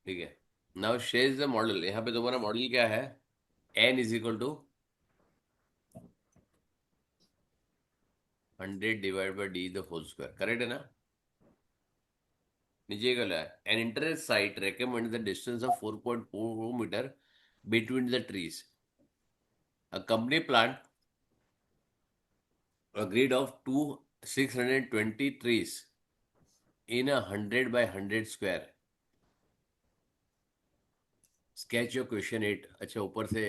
ठीक है। Now share the model. यहाँ पे तुम्हारा मॉडल क्या है? n is equal to 100 / d the whole square, correct है ना? नीचे क्या है? An internet site recommend the distance of 4.4 metre between the trees. A company plant a grid of 620 trees in a 100 by 100 square. Sketch your question 8। अच्छा, ऊपर से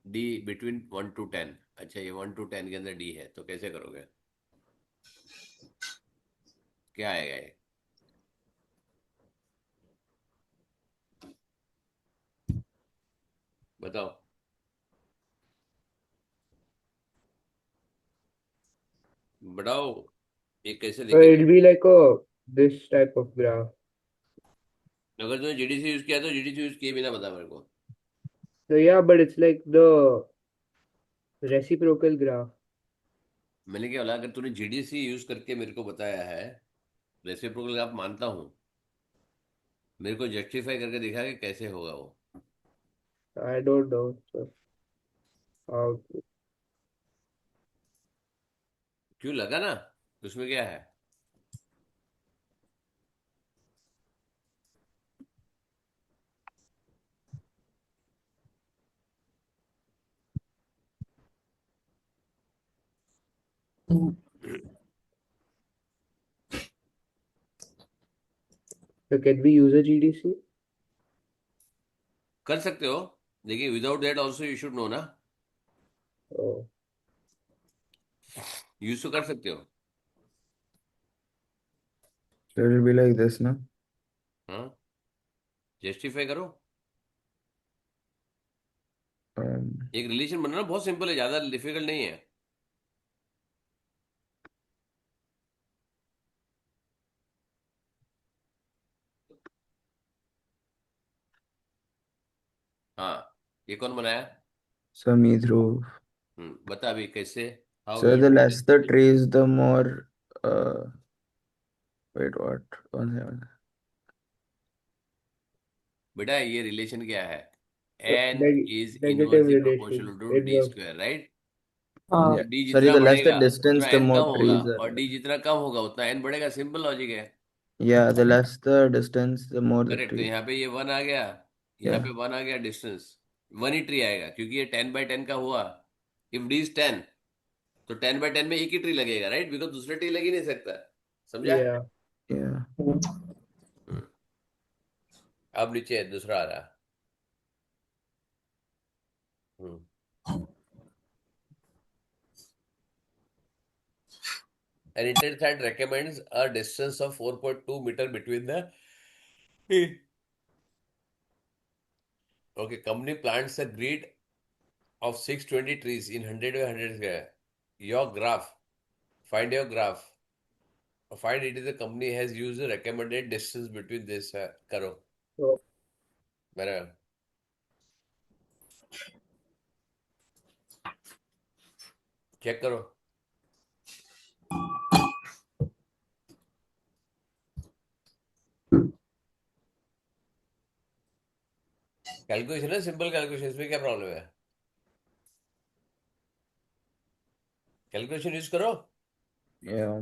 D between 1 to 10। अच्छा, ये 1 to 10 के अंदर डी है, तो कैसे करोगे? क्या आएगा ये? बताओ। बढ़ाओ। ये कैसे So लिखेंगे? it'll be like a this type of graph. अगर तुमने जीडीसी यूज किया तो जीडीसी यूज किए बिना बता मेरे को। So yeah, but it's like the reciprocal graph. मैंने क्या बोला, अगर तूने जीडीसी यूज करके मेरे को बताया है, रेसिप्रोकल आप मानता हूँ, मेरे को जस्टिफाई करके दिखा कि कैसे होगा वो। I don't know. So how क्यों लगा ना? उसमें क्या है? so can we use a GDC? कर सकते हो, लेकिन without that also you should know ना। Oh, यूज तो कर सकते हो। So it'll be like this, no? हाँ, जस्टिफाई करो। Um, एक रिलेशन बनाना बहुत सिंपल है, ज्यादा डिफिकल्ट नहीं है। हाँ, ये कौन बनाया? so me through. बता अभी कैसे। How So you the do less this? the trees, the more. Wait, what? One second. बेटा ये रिलेशन क्या है? so N is negative inversely relation. Proportional to D Inverse. Square, right? Yeah. तो D Sorry, जितना the less the बढ़ेगा distance, उतना the N more कम होगा, trees are और there. डी जितना कम होगा उतना एन बढ़ेगा। सिंपल लॉजिक है। Yeah, the less the distance, the more the correct. तो tree. यहाँ पे ये वन आ गया, यहाँ Yeah. पे वन आ गया डिस्टेंस। वन ही ट्री आएगा क्योंकि ये 10 by 10 का हुआ। इफ डी इज 10, तो 10 by 10 में एक ही ट्री लगेगा, राइट? बिकॉज दूसरा ट्री लग ही नहीं सकता। समझा? Yeah. Yeah. हम्म, अब नीचे दूसरा आ रहा। हम्म An internet site recommends a distance of 4.2 meter between the okay, company plants a grid of 620 trees in 100 by 100 square. Your graph, find your graph. Find it is the company has used the recommended distance between this करो So मेरा। Check करो। Calculation है, simple calculation, इसमें क्या problem है? Calculation use करो। Yeah.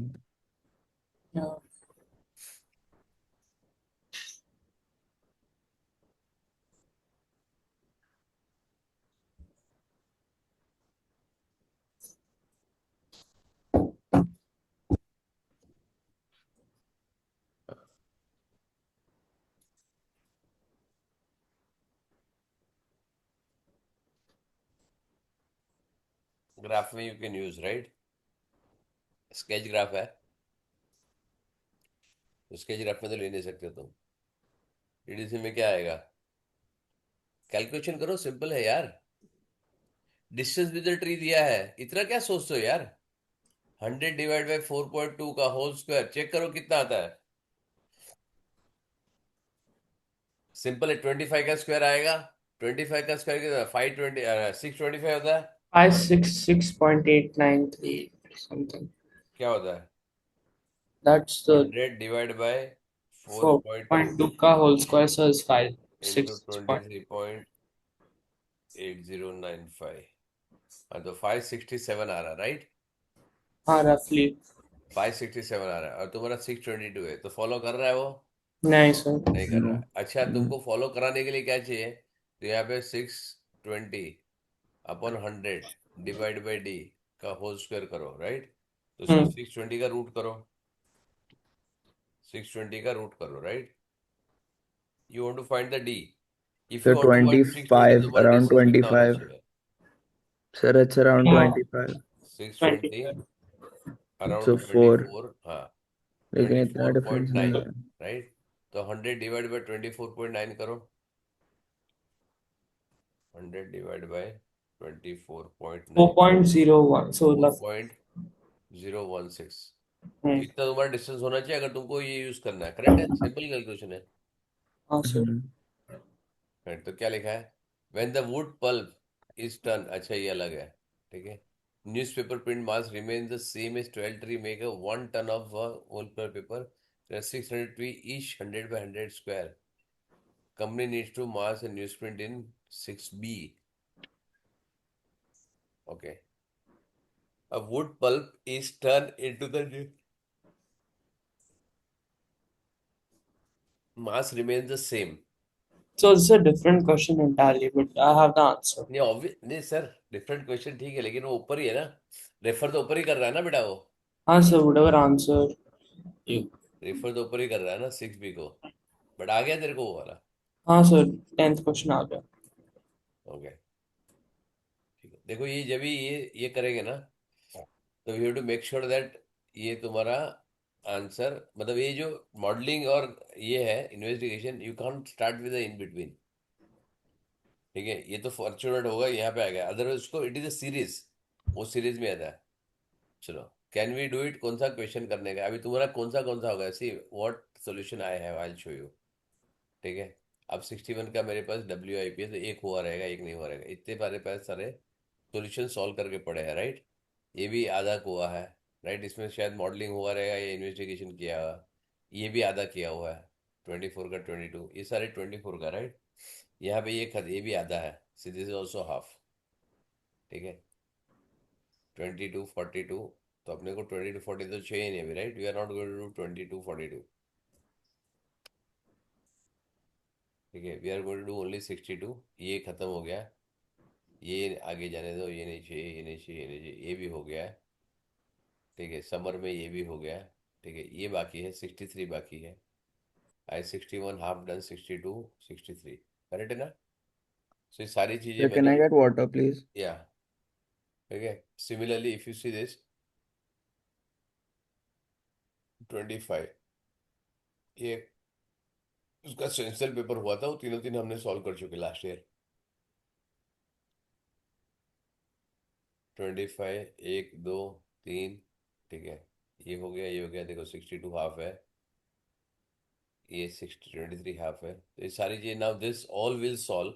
Graph में you can use, right? Sketch graph है, तो स्केच ग्राफ में तो ले नहीं सकते तुम। ईडीसी में क्या आएगा? कैलकुलेशन करो, सिंपल है यार। डिस्टेंस विद द ट्री दिया है, इतना क्या सोचते हो यार? 100 / 4.2 का होल स्क्वायर चेक करो कितना आता है। सिंपल है, 25 का स्क्वायर आएगा। 25 का स्क्वायर कितना? 520, 625 होता है। 566.893 something. क्या होता है? That's the 100 / 4.2 4.2 का whole square sir is into 5 23.8095, हाँ तो 567 आ रहा, राइट? हाँ रफली 567 आ रहा है और तुम्हारा 622 है, तो फॉलो कर रहा है वो? नहीं सर नहीं कर रहा No. है। अच्छा, No. तुमको फॉलो कराने के लिए क्या चाहिए? तो यहाँ पे 620 अपॉन 100 डिवाइड बाई डी का होल स्क्वायर करो, राइट? तो उसको हम्म 620 का रूट करो, 620 का रूट करो, right? You want to find the D. If So you want to find 620, 25, तुम्हारा around डिस्टेंस कितना होना 25. चाहिए? Sir, it's around 25. 620 25 around So 4. 24, हाँ, लेकिन इतना डिफरेंस नहीं 24.9, है. राइट? तो 100 डिवाइड बाई 24.9 करो, 100 डिवाइड बाई 24.9, 4.01 so left 4.016। तो हम्म इतना तुम्हारा डिस्टेंस होना चाहिए अगर तुमको ये यूज करना है, करेक्ट है? सिंपल कैलकुलेशन है। हाँ सर Mhm. right, तो क्या लिखा है? When the wood pulp is turn, अच्छा ये अलग है, ठीक है। Newspaper print mass remain the same as 12 tree make a 1 ton of whole paper, 600 tree each 100 by 100 square. Company needs to mass a newsprint in 6B. Okay. A wood pulp is turned into the mass remains the same. so it's a different question entirely but I have the answer नहीं obvious नहीं sir, different question ठीक है, लेकिन वो ऊपर ही है ना, refer तो ऊपर ही कर रहा है ना बेटा वो, हाँ sir whatever answer you refer तो ऊपर ही कर रहा है ना 6B को, बट आ गया तेरे को वो वाला? हाँ सर 10th क्वेश्चन आ गया ओके, ठीक है। देखो ये जब भी ये करेंगे ना, तो you have to make sure that ये तुम्हारा आंसर, मतलब ये जो मॉडलिंग और ये है investigation, you can't start with in between, ठीक है? ये तो फॉर्चूनेट होगा यहाँ पे आ गया, अदरवाइज उसको इट इज अ सीरीज, वो सीरीज में आता है। चलो, कैन वी डू इट? कौन सा क्वेश्चन करने का अभी तुम्हारा कौन सा होगा? See what solution I have, I will show you, ठीक है? अब 61 का मेरे पास WIP है, तो एक हुआ रहेगा, एक नहीं हुआ रहेगा, इतने मेरे पास सारे सॉल्यूशन सॉल्व करके पड़े हैं, राइट? ये भी आधा हुआ है, राइट? इसमें शायद मॉडलिंग हुआ रहेगा या इन्वेस्टिगेशन किया हुआ, ये भी आधा किया हुआ है, 24 का 22, ये सारे 24 का, राइट? यहाँ पे ये भी आधा है, see this is also half, ठीक है? 22 42, तो अपने को 22 40 तो चाहिए नहीं अभी, right? We are not going to do 22 42, ठीक है? We are going to do only 62। ये खत्म हो गया, ये आगे जाने दो, ये नहीं चाहिए, ये नहीं चाहिए, ये नहीं चाहिए, ये भी हो गया है, ठीक है? समर में ये भी हो गया है, ठीक है? ये बाकी है, 63 बाकी है। आई 61 हाफ डन, 62 63, करेक्ट है ना? सो ये सारी चीजें Sir, can मैंने, I get water, please? या, ठीक है? Similarly if you see this 25, ये उसका सेंसर पेपर हुआ था, वो तीनों तीन हमने सॉल्व कर चुके लास्ट ईयर। 25 एक दो तीन, ठीक है? ये हो गया, ये हो गया, देखो 62 हाफ है, ये 23 हाफ है, तो ये सारी चीजें now this all will solve,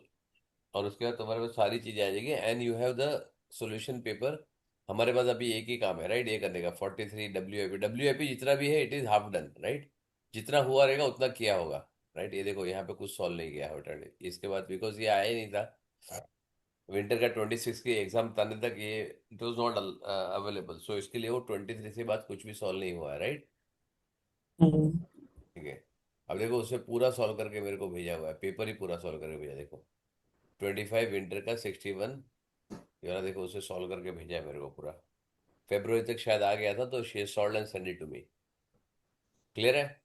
और उसके बाद तुम्हारे पास सारी चीजें आ जाएगी and you have the solution paper. हमारे पास अभी एक ही काम है, राइट? ये करने का 43 WIP जितना भी है it is half done, right? जितना हुआ रहेगा उतना किया होगा, राइट? ये देखो यहाँ पे कुछ सॉल्व नहीं किया है ऑलरेडी, इसके बाद बिकॉज ये आया ही नहीं था विंटर का 26 की एग्जाम आने तक, ये इट वॉज नॉट अवेलेबल, सो इसके लिए वो 23 से बाद कुछ भी सॉल्व नहीं हुआ है, राइट? हम्म ठीक है, अब देखो उसे पूरा सॉल्व करके मेरे को भेजा हुआ है, पेपर ही पूरा सॉल्व करके भेजा, देखो 25 विंटर का 61, यार देखो उसे सॉल्व करके भेजा है मेरे को पूरा, फेब्रुवरी तक शायद आ गया था, तो she solve and send it to me. Clear है?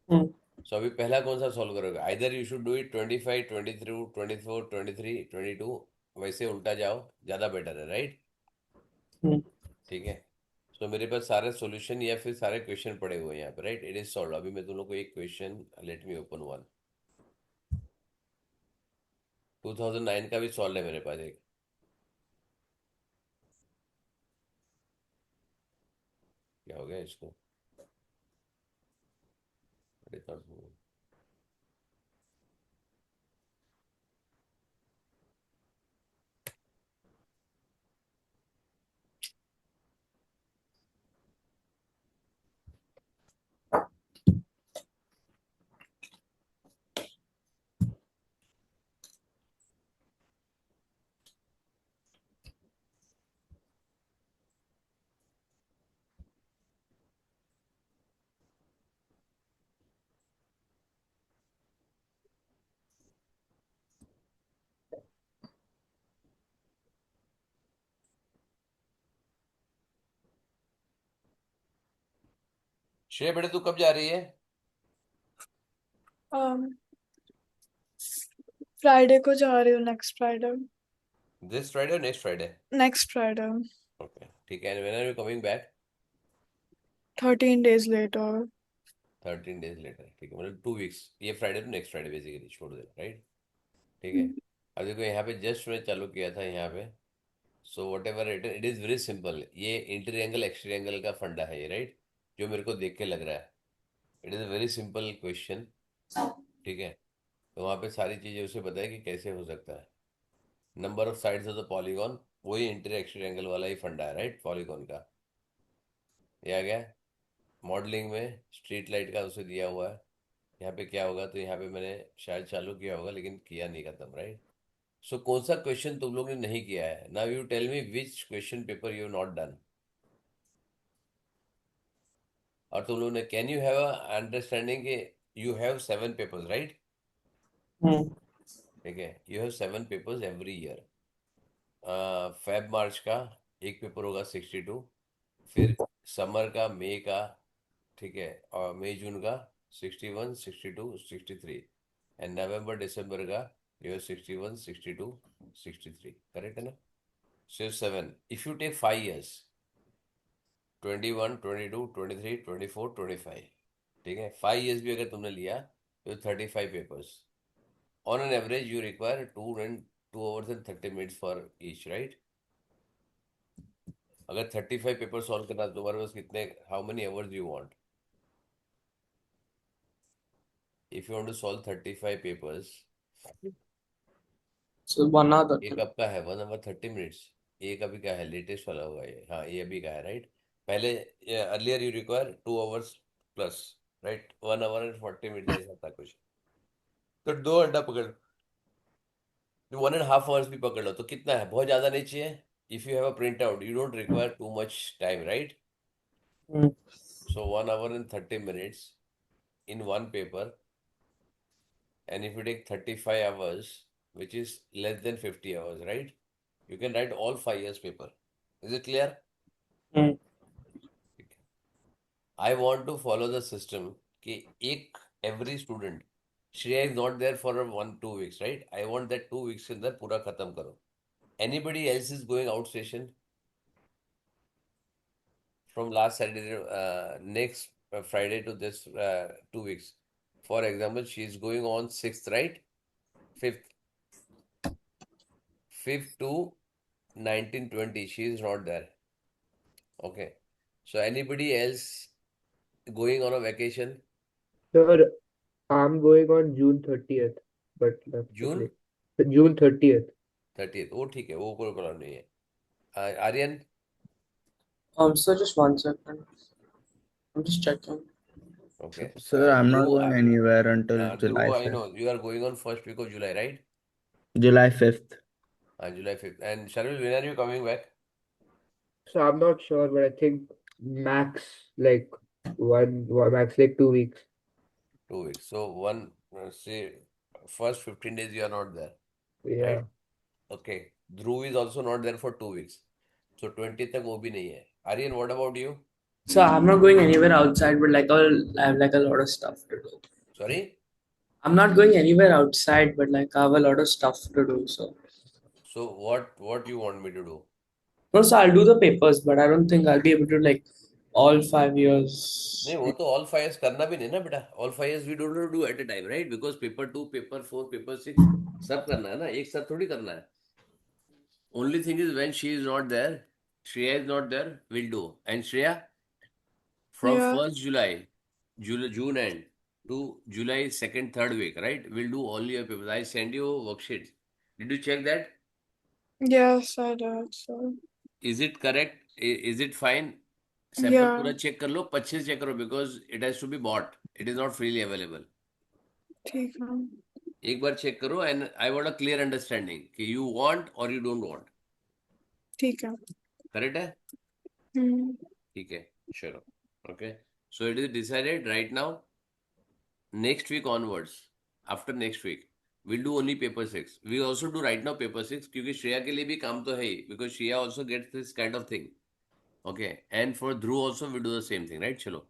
हम्म सो अभी पहला कौन सा सॉल्व करोगे? Either you should do it 25 23 24 23 22, वैसे उल्टा जाओ, ज़्यादा बेटर है, राइट? हम्म ठीक है, सो मेरे पास सारे सॉल्यूशन या फिर सारे क्वेश्चन पड़े हुए हैं यहाँ पे, राइट? It is solve. अभी मैं तुम लोग को एक question, let me open one, 2009 का भी सॉल्व है मेरे पास एक, क्या हो गया इसको? श्रेया बेटा तू कब जा रही है? फ्राइडे को जा रही हूँ, नेक्स्ट फ्राइडे। दिस फ्राइडे और next Friday? Next Friday. Okay ठीक है। And when are you coming back? 13 days later। 13 days later। ठीक है, मतलब 2 weeks, ये Friday to next Friday basically छोड़ दे, राइट? ठीक है। अब देखो यहाँ पे जस्ट मैं चालू किया था यहाँ पे। So whatever written it is very simple. ये इंटीरियर एक्सटीरियर का फंडा है ये, राइट? जो मेरे को देख के लग रहा है। It is a very simple question. ठीक है। तो वहाँ पे सारी चीज़ें उसे बताए कि कैसे हो सकता है। Number of sides of the polygon, वही इंटीरियर एक्सटीरियर वाला ही फंडा है, राइट? पॉलीगॉन का ये आ गया। मॉडलिंग में स्ट्रीट लाइट का उसे दिया हुआ है। यहाँ पे क्या होगा, तो यहाँ पे मैंने शायद चालू किया होगा लेकिन किया नहीं खत्म, राइट? सो कौन सा क्वेश्चन तुम लोग ने नहीं किया है? Now you tell me which question paper you not done. और तुम लोग ने, कैन यू हैव अंडरस्टैंडिंग कि यू हैव 7 पेपर्स, राइट? ठीक है, you have 7 papers every year. Feb March का एक पेपर होगा 62, फिर समर का, मई का, ठीक है, और मई जून का 61, 62, 63, एंड नवंबर दिसंबर का यू हैव 61, 62, 63, करेक्ट है ना? सो 7, इफ यू टेक 5 years, 21, 22, 23, 24, 25, ठीक है, 5 years भी अगर तुमने लिया तो 35 papers. On an average you require 2 hours and 30 minutes for each, right? अगर 35 पेपर सॉल्व करना तो तुम्हारे पास कितने, how many hours you want? If you want to solve 35 papers, So 1 hour एक 30. कब का है 1 hour 30 minutes? एक अभी का है, लेटेस्ट वाला होगा ये, हाँ ये अभी का है, राइट? पहले earlier you require 2 hours plus, right? 1 hour and 40 minutes ऐसा था कुछ। तो 2 घंटा पकड़, 1.5 hours भी पकड़ लो तो कितना है, बहुत ज्यादा नहीं चाहिए। If you have a print out you don't require too much time, right? Hmm. So 1 hour and 30 minutes in one paper, and if you take 35 hours, which is less than 50 hours, right? You can write all 5 years paper. Is it clear? Hmm. I want to follow the system कि एक every student, Shreya is not there for 1-2 weeks, right? I want that 2 weeks के अंदर पूरा खत्म करो. Anybody else is going out station from last Saturday, next Friday to this 2 weeks? For example, she is going on 6th, right? 5th, 5th to 1920, she is not there. Okay. So anybody else going on a vacation? Sir, I'm going on June 30th, but that's June it. June 30th. 30th, वो ठीक है, वो कोई problem नहीं है। Aryan? So just 1 second. I'm just checking. Okay. Sir, I'm not Dhruv, going anywhere until July Dhruv, I 5th. know you are going on first week of July, right? July 5th. July 5th. And Sharvil, when are you coming back? So I'm not sure, but I think max like max like 2 weeks. 2 weeks. So say first 15 days you are not there, Yeah. right? Okay. Dhruv is also not there for 2 weeks. So 20th तक वो भी नहीं है. Aryan, what about you? So I'm not going anywhere outside, but like I have like a lot of stuff to do. Sorry? I'm not going anywhere outside, but like I have a lot of stuff to do. So what you want me to do? No, so I'll do the papers, but I don't think I'll be able to like all 5 years. नहीं, वो तो all 5 years करना भी नहीं ना बेटा। All 5 years we don't do at a time, right? Because paper 2, paper 4, paper 6 सब करना है ना, एक साथ थोड़ी करना है। Only thing is when she is not there, Shreya is not there, will do. And Shreya, from Yeah. 1st July, June end to July 2nd, 3rd week, right? We'll do all your papers. I send you worksheets. Did you check that? Yes, I did. So Is it correct? Is it fine? Sample yeah. पूरा check कर लो, 25 check करो, because it has to be bought, it is not freely available. ठीक है। एक बार check करो, and I want a clear understanding कि यू वांट और यू डोंट वांट। ठीक है। करेक्ट है? ठीक है, चलो। Okay, so it is decided right now. Next week onwards, after next week we'll do only paper 6. We also do right now paper 6 क्योंकि श्रेया के लिए भी काम तो है ही, because Shreya also gets this kind of thing. Okay, and for Dhruv also we do the same thing, right? चलो,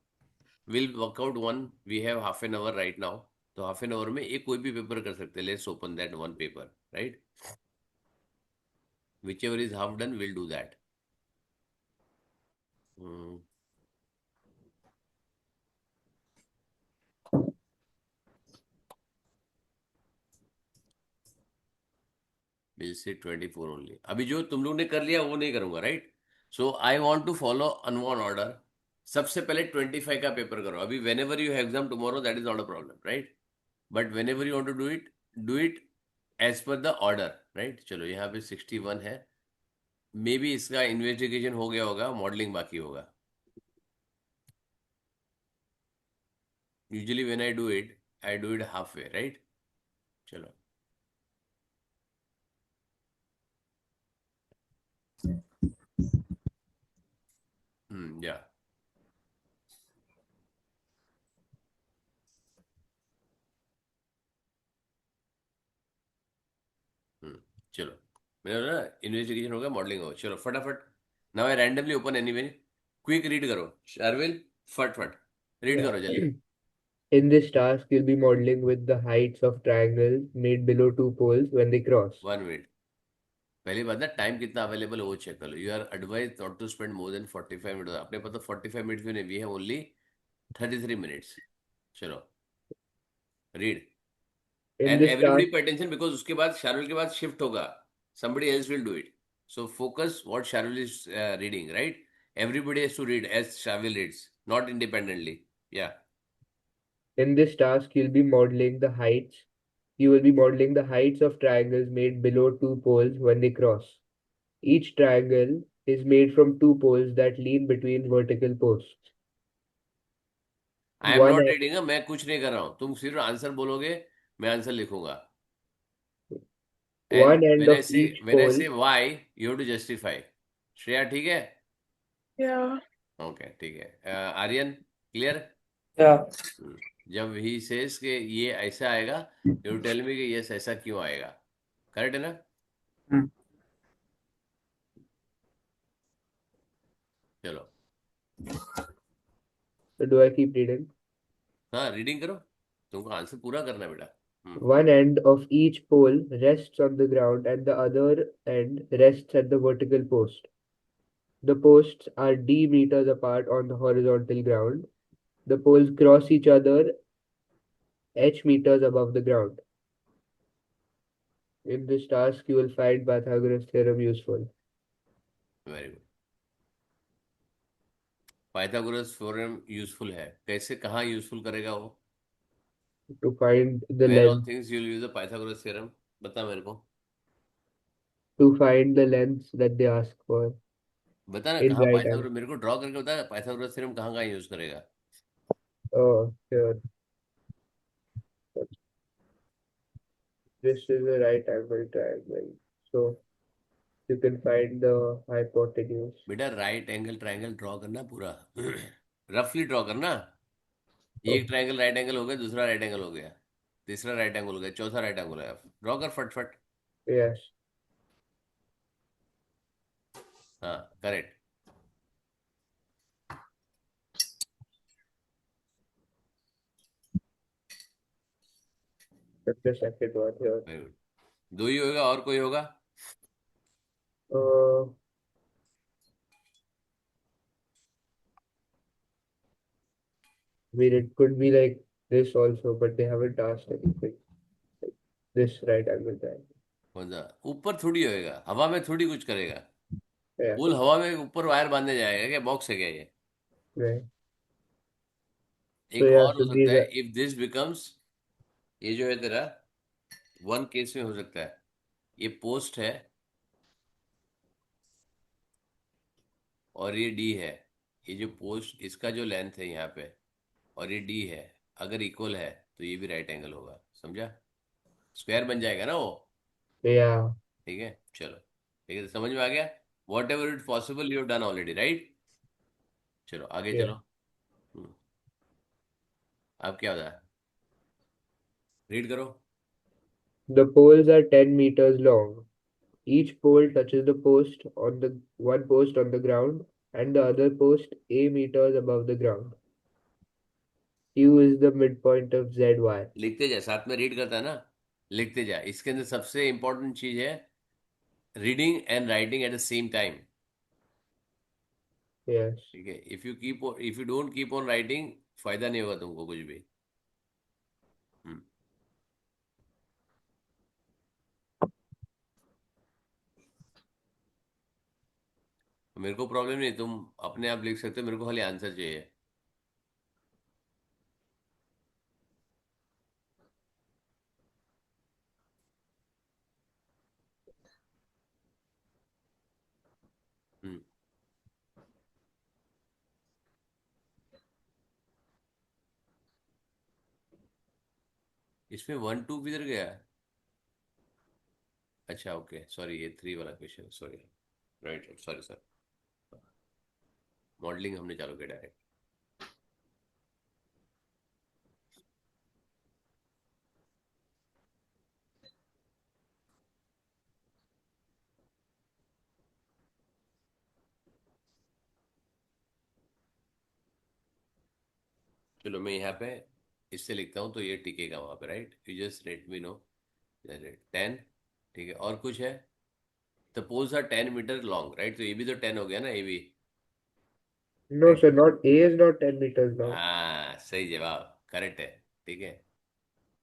will work out one, we have half an hour right now, तो half an hour में एक कोई भी paper कर सकते हैं. Let's open that one paper, right? Whichever is half done will do that. Will say 24 only. अभी जो तुम लोग ने कर लिया वो नहीं करूंगा, right? So I want to follow अनवन ऑर्डर. सबसे पहले 25 का पेपर करो. अभी whenever you have exam tomorrow, that is not a problem, right? But whenever you want to do it as per the order, right? चलो यहाँ पे 61 है. मे बी इसका इन्वेस्टिगेशन हो गया होगा, मॉडलिंग बाकी होगा. Usually when I do it half way, right? चलो. या चलो. मेरा ना इन्वेस्टिगेशन हो गया, मॉडलिंग हो गया. चलो फटाफट. Now I randomly open anyway. Quick read करो शार्विल, फटफट रीड Yeah. करो जल्दी. In this task, you'll be modeling with the heights of triangles made below two poles when they cross. 1 minute. पहली बात ना, टाइम कितना अवेलेबल है वो चेक कर लो. You are advise not to spend more than 45 minute. अपने पास तो 45 मिनट्स भी नहीं, वी हैव ओनली 33 मिनट्स. चलो read. In and this everybody task, pay attention, because उसके बाद शार्विल के बाद शिफ्ट होगा. somebody else will do it. So focus what Sharvil is reading, right? Everybody has to read as Sharvil reads, not independently. Yeah. in this task, you'll be modeling the heights. You will be modeling the heights of triangles made below two poles when they cross. Each triangle is made from two poles that lean between vertical posts. I am One not end, reading. मैं कुछ नहीं कर रहा हूँ. तुम सिर्फ answer बोलोगे, मैं आंसर लिखूंगा. And one end of each when I pole. say why, you have to justify. Shreya ठीक है? Yeah. ओके ठीक है. आर्यन क्लियर? Yeah. जब ही सेज कि ये ऐसा आएगा, यू टेल मी कि यस ऐसा क्यों आएगा. करेक्ट है ना? चलो. So do I keep reading? हाँ रीडिंग करो. तुमको आंसर पूरा करना है बेटा. One end of each pole rests on the ground and the other end rests at the vertical post. The posts are d meters apart on the horizontal ground. The poles cross each other h meters above the ground. In this task, you will find Pythagoras theorem useful. Very good. Pythagoras theorem useful है. कैसे, कहाँ useful करेगा वो? To find the where all length, things you will use the Pythagoras theorem, बता मेरे को. to find the lengths that they ask for बता ना in कहाँ right angle. पाइथागोरस, मेरे को ड्रॉ करके बता पाइथागोरस थ्योरम कहाँ कहाँ यूज करेगा. Oh, sure. This is a right angle triangle. So you can find the hypotenuse. बेटा राइट एंगल ट्रायंगल ड्रॉ करना पूरा. रफली ड्रॉ करना. ये एक ट्रायंगल राइट एंगल हो गया, दूसरा राइट एंगल हो गया, तीसरा राइट एंगल हो गया, चौथा राइट एंगल है. ड्रॉ कर फटफट. Yes. हाँ correct. That's the second one here. Very good. दो ही होगा, और कोई होगा? Uh, I mean, it could be like this also, but they haven't asked anything. Like this right angle triangle. कौन सा? ऊपर थोड़ी होएगा, हवा में थोड़ी कुछ करेगा. Yeah, फुल हवा में ऊपर वायर बांधने जाएगा क्या? बॉक्स है क्या ये? right. So एक yeah, और हो so सकता these है, are इफ दिस बिकम्स, ये जो है तेरा वन केस में हो सकता है. ये पोस्ट है और ये डी है. ये जो पोस्ट, इसका जो लेंथ है यहाँ पे और ये डी है, अगर इक्वल है तो ये भी राइट एंगल होगा. समझा? स्क्वायर बन जाएगा ना वो. yeah, ठीक है चलो. ठीक है, समझ में आ गया. What ever it possible you done already, right? चलो आगे yeah. चलो. अब क्या होता है? रीड करो. The poles are 10 meters long. Each pole touches the post on the one post on the ground and the other post a meters above the ground. Q is the midpoint of ZY. लिखते जा, साथ में read करता है ना, लिखते जा। इसके अंदर सबसे इंपॉर्टेंट चीज है reading and writing at the same time. Yes. ठीक है, if you don't keep on writing, फायदा नहीं होगा तुमको कुछ भी। हम्म। मेरे को प्रॉब्लम नहीं, तुम अपने आप लिख सकते हो, मेरे को खाली आंसर चाहिए। हम्म। इसमें 1 2 किधर गया? अच्छा ओके, सॉरी, ये 3 वाला question, sorry. Right, sorry sir, modelling हमने चालू किया डायरेक्ट। चलो मैं यहाँ पे इससे लिखता हूँ तो ये टिकेगा वहाँ पे, right? You just let me know. 10, ठीक है, और कुछ है? The poles are 10 meter long, right? तो ये भी तो 10 हो गया ना, ये भी, No, right? sir, not A is not 10 meters long. हाँ, सही जवाब, करेक्ट है। ठीक है,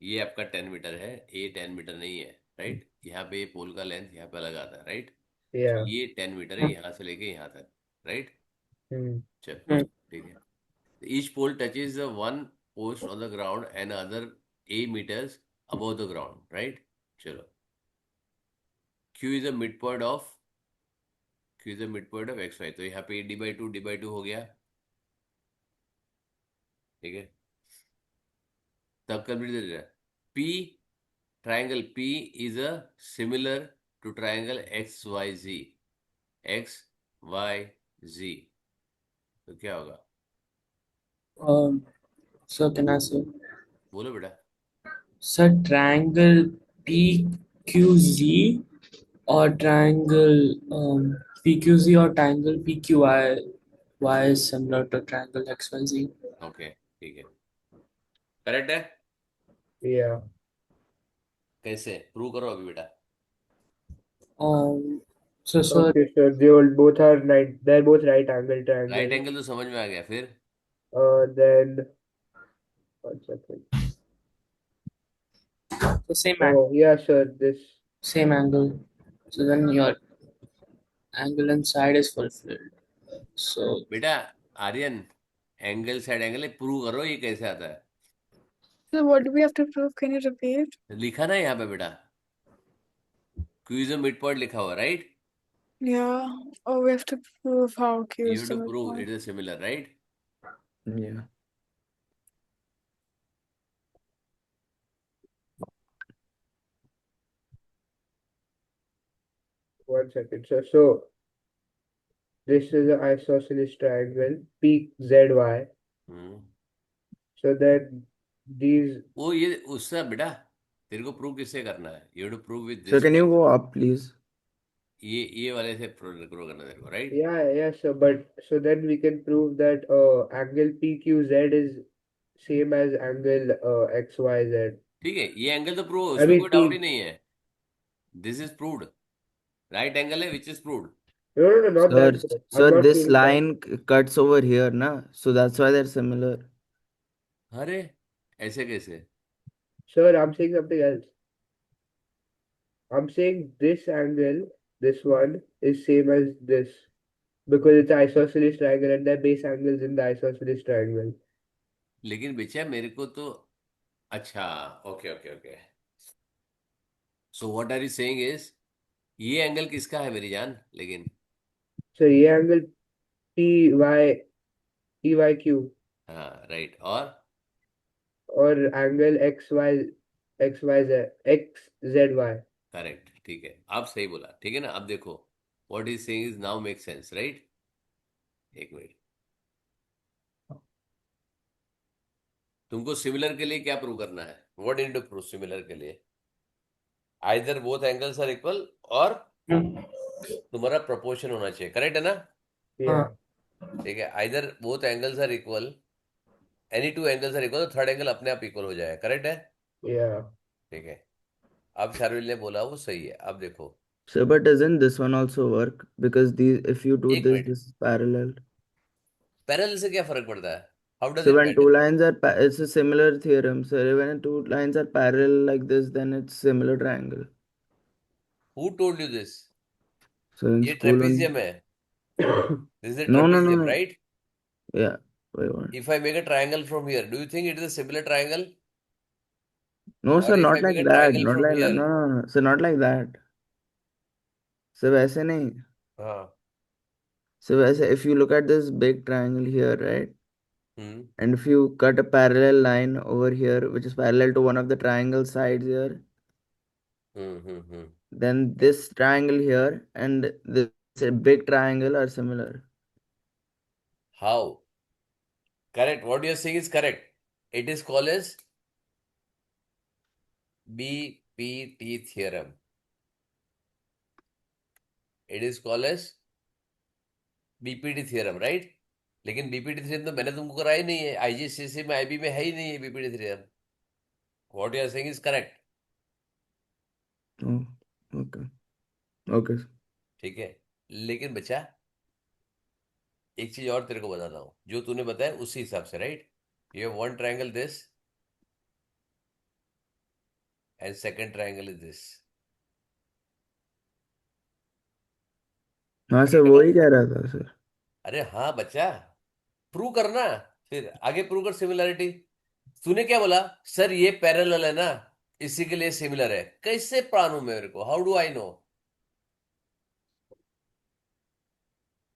ये आपका 10 मीटर है, ये 10 मीटर नहीं है, राइट? यहाँ पे पोल का लेंथ यहाँ पे लगा था, राइट? तो Yeah. ये 10 मीटर है यहाँ से लेके यहाँ तक, राइट? Hmm. चल, Hmm. ठीक है। Each pole touches the one post on the ground and other a meters above the ground, right? चलो, Q is the midpoint of XY, तो यहाँ पे d/2 हो गया, ठीक है। तब कंप्लीट कर दिया। P, triangle P is a similar to triangle XYZ, XYZ, तो क्या होगा? So can I say, बोलो बेटा। sir, triangle PQZ or triangle PQZ or triangle PQI, Y is similar to triangle XYZ. Okay, ठीक है, correct है। Yeah. कैसे prove करो अभी बेटा? So sir, Okay, sir. They all both are right. They're both right angle right triangles. Angle तो समझ में आ गया, फिर Then one second. the same angle. Oh, yeah, sir. This. Same angle. So then your angle inside is fulfilled. So बेटा, Aryan, angle side angle prove करो, ये कैसे आता है? So what do we have to prove? Can you repeat? लिखा ना यहाँ पे बेटा, क्यूज मिड पॉइंट लिखा हुआ, right? Yeah. Oh, we have to prove how Q U is have the to prove midpoint. It is similar, right? Yeah. One second, sir. So this is an isosceles triangle PZY. So then these. वो ये उससे बेटा, तेरे को prove किससे करना है? You have to prove with Sir, this can you one. go up, please? ये वाले से प्रूव करना तेरे को, right? Yeah, yeah, sir. But so then we can prove that angle PQZ is same as angle XYZ. ठीक है, ये angle तो प्रूव, I उसमें mean कोई डाउट ही P. नहीं है। This is proved, right angle है which is proved. No, no, no, not Sir, that, sir. I'm sir, not this proving that. line cuts over here, na? So that's why they're similar. अरे, ऐसे कैसे? Sir, I'm saying something else. I'm saying this angle, this one, is same as this because it's isosceles triangle and their base angles in the isosceles triangle. लेकिन बेचा मेरे को तो, अच्छा, okay okay okay, so what are you saying is, ये angle किसका है मेरी जान? लेकिन So ये angle PYQ हाँ, राइट, और और angle XZY. करेक्ट, ठीक है, आप सही बोला, ठीक है ना? अब देखो, what is saying is now make sense, right? एक मिनट, तुमको सिमिलर के लिए क्या प्रूव करना है? What need to prove similar के लिए? Either both angles are equal, और तुम्हारा प्रोपोर्शन होना चाहिए, करेक्ट है ना? Yeah. ठीक है, either both angles are equal any two angles are equal, तो थर्ड एंगल अपने आप इक्वल हो जाएगा, करेक्ट है? Yeah. ठीक है, अब शार्विल ने बोला वो सही है। अब देखो, So, but doesn't this one also work? Because these, if you do एक this, minute, this is parallel. Parallel से क्या फर्क पड़ता है? How does So it when two matter? lines are, it's a similar theorem. So when two lines are parallel like this, then it's similar triangle. Who told you this? So in ये school only. Trapezium है, this is No, no, no, trapezium, no. Right? Yeah. Wait, what? If I make a triangle from here, do you think it is a similar triangle? No, Or sir, if not I make like a that. triangle Not from like that. here? No, no, no. So not like that. So वैसे नहीं. हाँ। So वैसे, if you look at this big triangle here, right? Hmm And if you cut a parallel line over here, which is parallel to one of the triangle sides here, hmm. then this triangle here and this big triangle are similar. How? Correct. What you are saying is correct. It is called as BPT theorem. It is called as BPT theorem, right? लेकिन BPT theorem तो मैंने तुमको कराया ही नहीं है, IGCSE में, IB में है ही नहीं है BPT theorem. What you are saying is correct. Oh, okay. Okay. ठीक है, लेकिन बच्चा एक चीज और तेरे को बताता हूँ, जो तूने बताया उसी हिसाब से, right? You have one triangle this and second triangle is this, हाँ सर, करेक्ट है वो ना? ही कह रहा था सर. अरे हाँ बच्चा, प्रूव करना, फिर आगे प्रूव कर सिमिलरिटी। तूने क्या बोला? सर ये पैरेलल है ना, इसी के लिए सिमिलर है। कैसे प्राणू मेरे को, how do I know?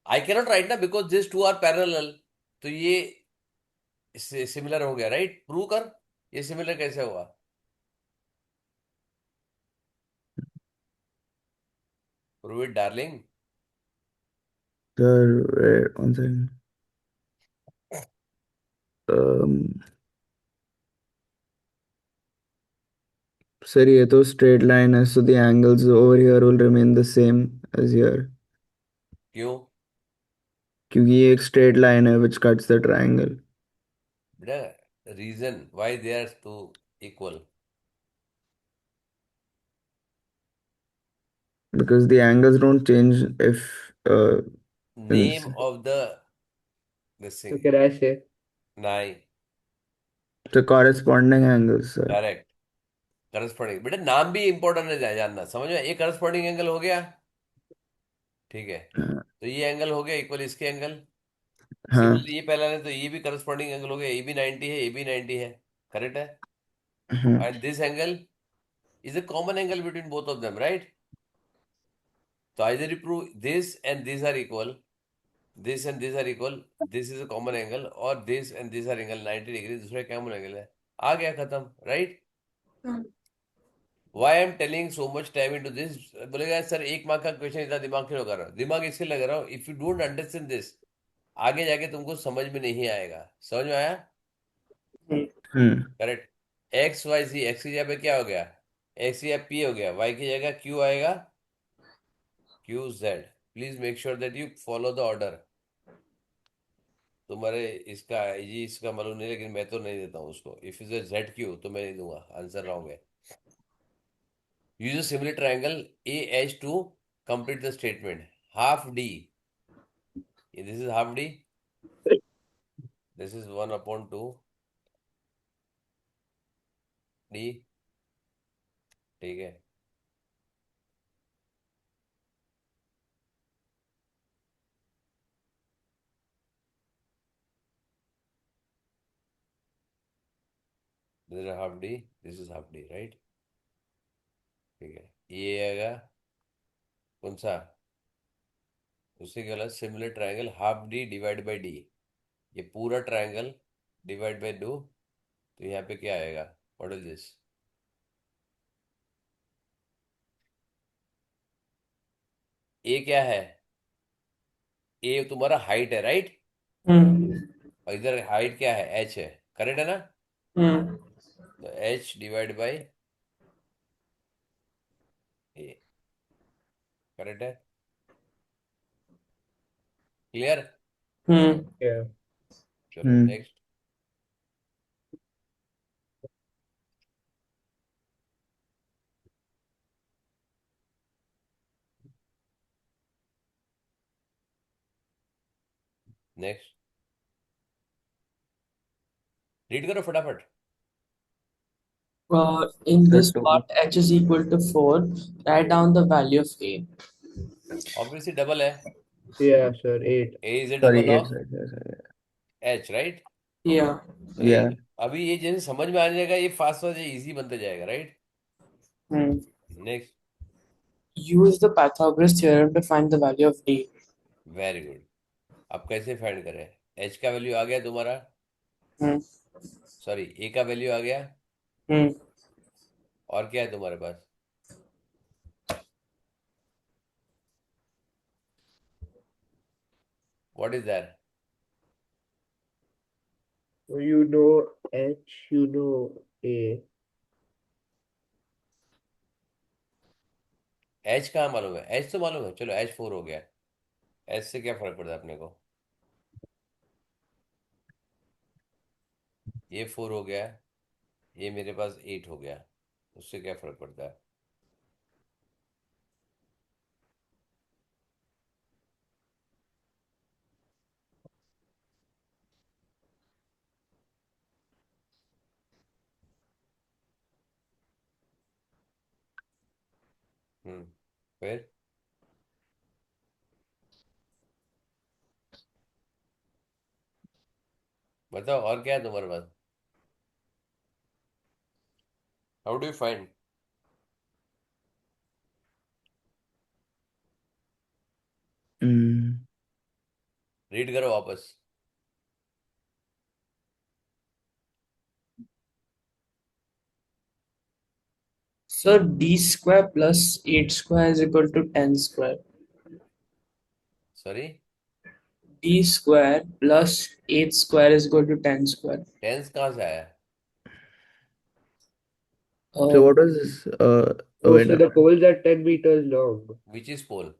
I cannot write ना, because this two are parallel, तो ये सिमिलर हो गया, राइट? प्रूव कर, ये सिमिलर कैसे हुआ? Prove it darling. Sir wait one second. Sir ये तो straight line है, so the angles over here will remain the same as here. क्यों? क्योंकि ये एक straight line है which cuts the triangle. बेटा, reason why they are two equal? Because the angles don't change if name it's of the this तो thing. Crash है। नहीं, the corresponding angles, sir. Correct, corresponding. बेटा नाम भी important है, जानना, समझ में? ये करस्पॉन्डिंग एंगल हो गया, ठीक है? हाँ. तो ये एंगल हो गया इक्वल इसके एंगल। हाँ. सिमिलरली ये पहला है, तो ये भी करस्पॉन्डिंग एंगल हो गया, ये भी 90 है, ये भी 90 है, करेक्ट है? हाँ. And this angle is a common angle between both of them, right? So either you prove this and these are equal, this and these are equal, this is a common angle, or this and these are angle 90 degree, दूसरा common angle है, आ गया खत्म, right? Hmm. Why I am telling so much time into this? बोलेगा sir एक mark का question इतना दिमाग क्यों लगा रहा हूँ? दिमाग इसलिए लगा रहा हूँ, if you don't understand this, आगे जाके तुमको समझ में नहीं आएगा। समझ में आया? करेक्ट। एक्स वाई जी, एक्स की जगह पे क्या हो गया? एक्स की जगह पी हो गया, वाई की जगह क्यू आएगा, Q Z. Please make sure that you follow the order. तुम्हारे इसका जी इसका मालूम नहीं, लेकिन मैं तो नहीं देता हूँ उसको। इफ इज जेड क्यू तो मैं नहीं दूंगा, आंसर रॉन्ग है। Use a similar triangle A H two complete the statement. Half D, this is half D, this is 1/2 D, ठीक है? This is half D, this is half D, right? ठीक है, ये आएगा कौन सा? उससे क्या होगा? Similar triangle half D divide by D, ये पूरा ट्रायंगल डिवाइड बाई दो, तो यहाँ पे क्या आएगा? What is this? ए क्या है? ए तुम्हारा हाइट है, राइट? Hmm. और इधर हाइट क्या है? एच है, करेक्ट है ना? Hmm. तो H divide by A, correct है? क्लियर? Hmm. Yeah. चलो नेक्स्ट। नेक्स्ट रीड करो फटाफट. In The this two. part, h is equal to 4. Write down the value of a. Obviously double है. Yeah, sir. 8. A is a Sorry, double eight. of Sorry. H, right. Yeah. तो Yeah. अभी ये जैसे समझ में आ जाएगा, ये fast fast easy बनते जाएगा, right. Hmm. Next. Use the Pythagoras theorem to find the value of d. Very good. अब कैसे फाइंड करें? H का वैल्यू आ गया तुम्हारा. Hmm. सॉरी, A का वैल्यू आ गया. Hmm. और क्या है तुम्हारे पास? What is that? You know H, you know A. H कहाँ मालूम है? H तो मालूम है. चलो H 4 हो गया. H से क्या फर्क पड़ता है अपने को? ये 4 हो गया, ये मेरे पास 8 हो गया. उससे क्या फर्क पड़ता है? फिर बताओ और क्या है तुम्हारे पास? How do you find? Mm. Read करो वापस. So d square plus 8 square is equal to 10 square. Sorry, D square plus 8 square is equal to 10 square. Tense कहाँ से आया? So what Um, was this? Oh, Wait. so the poles are 10 meters long. Which is pole?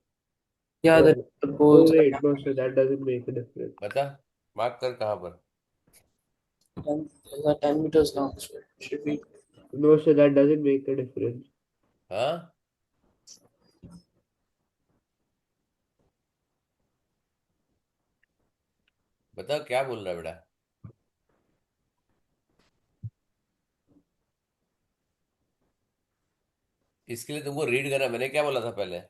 yeah, Oh, the oh poles are wait, no, so that doesn't make a difference. बता, mark कर कहाँ पर. 10 meters long. So it should be. No, so that doesn't make a difference. हाँ, बताओ क्या बोल रहा है बेटा. इसके लिए तुमको रीड करना. मैंने क्या बोला था पहले?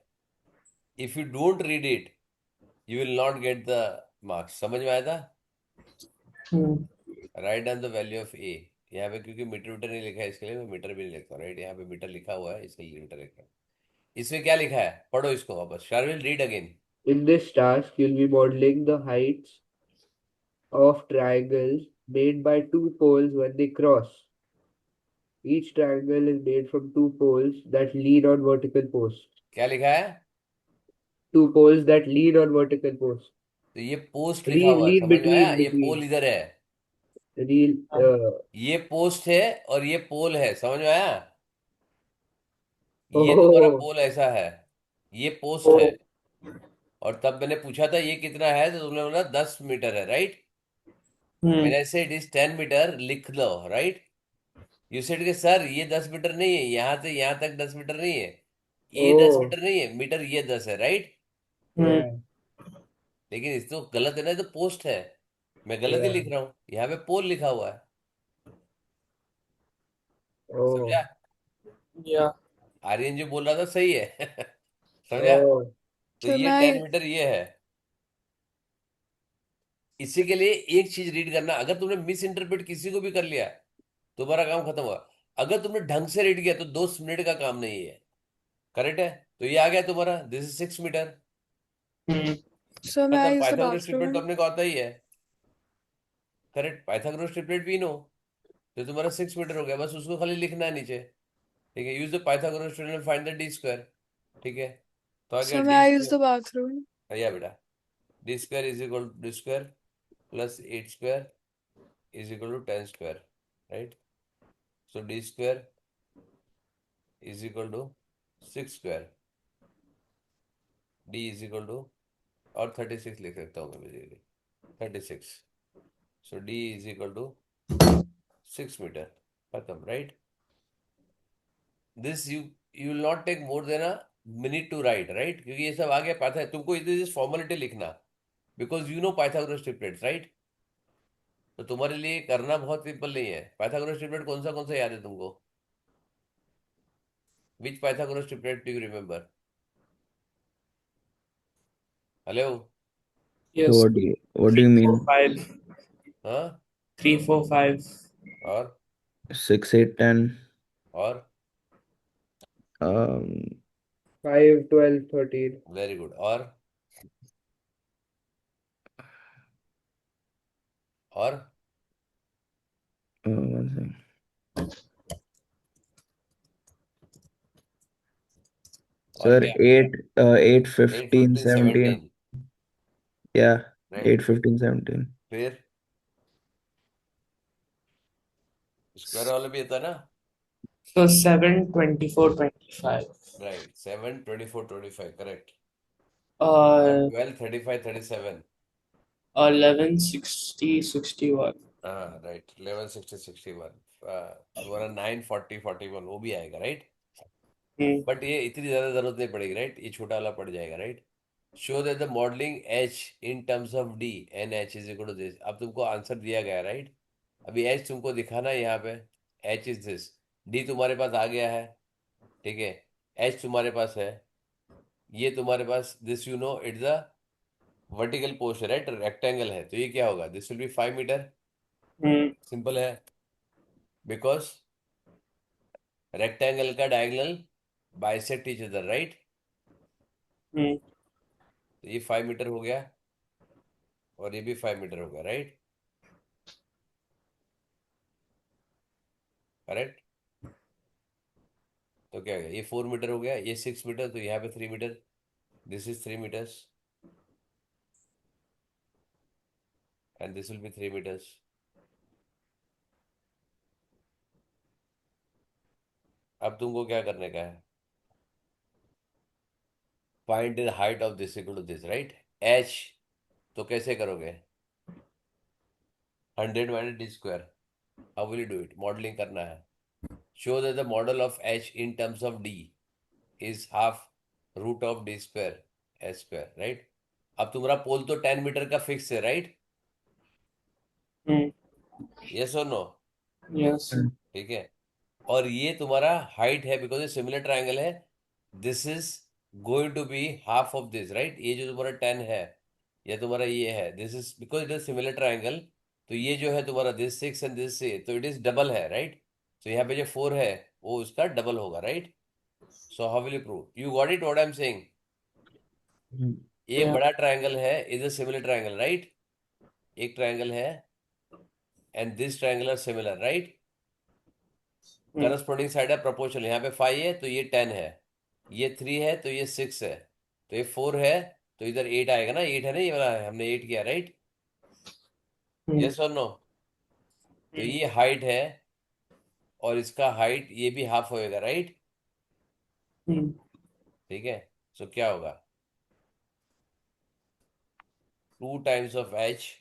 If you don't read it you will not get the marks. समझ में आया था? Hmm. Write down the value of A. यहाँ पे क्योंकि मीटर मीटर नहीं लिखा है, इसके लिए मैं मीटर भी नहीं लिखता. राइट, यहाँ पे मीटर लिखा हुआ है, इसलिए मीटर लिखा है. इसमें क्या लिखा है पढ़ो इसको वापस. Sharvil read again. In this task, you'll be modeling the heights of triangles made by two poles when they cross. Each triangle is made from two poles that lean on vertical posts. क्या लिखा है? Two poles that lean on vertical posts. तो ये post लिखा हुआ है, Lean समझ में आया? between, ये पोल इधर है, Real, ये पोस्ट है और ये पोल है. समझ में आया? ये तुम्हारा oh, पोल ऐसा है, ये पोस्ट है. और तब मैंने पूछा था ये कितना है, तो तुमने बोला 10 मीटर है, राइट. Hmm. मैंने ऐसे इट इज 10 मीटर लिख लो, राइट. यू सेड के सर ये 10 मीटर नहीं है, यहाँ से यहाँ तक 10 मीटर नहीं है, ये दस oh, मीटर नहीं है, मीटर ये 10 है, राइट. Hmm. yeah, लेकिन इस तो गलत है ना, ये तो पोस्ट है. मैं गलत ही yeah, लिख रहा हूँ, यहाँ पे पोल लिखा हुआ है. oh, समझा? Yeah. आर्यन जो बोल रहा था सही है. समझा? oh, तो So ये मैं 10 मीटर ये है. इसी के लिए एक चीज रीड करना. अगर तुमने मिस इंटरप्रेट किसी को भी कर लिया, तुम्हारा काम खत्म हुआ. अगर तुमने ढंग से रीड किया तो 2 मिनट का काम नहीं है. करेक्ट है? तो ये आ गया तुम्हारा, this is 6 meter. Hmm. so may I मतलब use the पाइथागोरस ट्रिपलेट तो bathroom? अपने को आता ही है. करेक्ट, पाइथागोरस ट्रिपलेट भी नो. तो तुम्हारा 6 मीटर हो गया, बस उसको खाली लिखना है नीचे. ठीक है, use the Pythagoras triplet find the D square. ठीक है, तो आ गया So may D I use square. the bathroom? या बेटा, D square is equal to D square plus 8 square is equal to 10 square, right. So D square is equal to 6 square. D is equal to, और 36 लिख सकता हूँ मैं basically, 36. So D is equal to 6 metre. खत्म, right. This you will not take more than a minute to write, right. क्योंकि ये सब आ गया, पता है तुमको. इट इज फॉर्मेलिटी लिखना. Because you know Pythagoras triplets, right? तो तुम्हारे लिए करना बहुत सिंपल नहीं है। पाइथागोरस ट्रिपलेट कौन सा याद है तुमको? Which Pythagoras triplet do you remember? Hello? Yes. what do Three, you four, mean? five. हाँ? 3, 4, 5. और 6, 8, 10. और Um, 5, 12, 13. Very good. और 1 second. और Sir, क्या? 8, 8, 8, 15, 15, 17. 17, Yeah, राइट। 8, 15, 17. फिर स्क्वायर वाला भी आता है ना? So 7, 24, 25. Right, 7, 24, 25, correct. और Uh, 12, 35, 37। 11, 60, 61. हाँ राइट, 11, 60, 61। तुम्हारा 9, 40, 41 वो भी आएगा, राइट? Hmm. बट ये इतनी ज्यादा जरूरत नहीं पड़ेगी, राइट? ये छोटा वाला पड़ जाएगा, right? Show that the modelling H in terms of D N H is equal to this. अब तुमको आंसर दिया गया, राइट? अभी एच तुमको दिखाना है यहाँ पे। H is this. डी तुम्हारे पास आ गया है, ठीक है? एच तुम्हारे पास है, ये तुम्हारे पास this you know it's the vertical post है, राइट? रेक्टेंगल है, तो ये क्या होगा? This will be 5 metre. Hmm. Simple है, बिकॉज रेक्टेंगल का diagonal bisect each other, right? Hmm. तो ये 5 मीटर हो गया और ये भी 5 मीटर हो गया, राइट? करेक्ट। तो क्या हो गया? ये 4 मीटर हो गया, ये 6 मीटर, तो यहाँ पे 3 meter. This is 3 meters and this will be 3 meters. अब तुमको क्या करने का है? Find the height of this equal to this, right? H तो कैसे करोगे? 100 - d²। How will you do it? Modelling करना है। Show that the model of H in terms of D is half root of d² s², right? अब तुम्हारा pole तो 10 meter का fix है, राइट? Hmm. यस और नो? Yes. ठीक है। और ये तुम्हारा हाइट है, बिकॉज ये सिमिलर ट्राइंगल है। This is going to be half of this, right? ये जो तुम्हारा 10 है, या तुम्हारा ये है, this is because it is similar triangle. तो ये जो है तुम्हारा दिस 6 एंड दिस से, तो इट इज डबल है, राइट? तो यहाँ पे जो 4 है वो उसका डबल होगा, right? So how will you prove? You got it what I am saying? एक Yeah. बड़ा ट्राइंगल है, is a similar triangle, right? एक ट्राइंगल है and this triangle are similar, right? Hmm. Corresponding side है proportional. यहाँ पे 5 है तो ये 10 है, ये 3 है तो ये 6 है, तो ये 4 है तो इधर 8 आएगा ना। 8 है ना, ये वाला है, हमने 8 किया, राइट? Hmm. यस और नो? तो Hmm. ये हाइट है और इसका हाइट ये भी हाफ होएगा, राइट? Hmm. ठीक है। सो क्या होगा? 2 times of H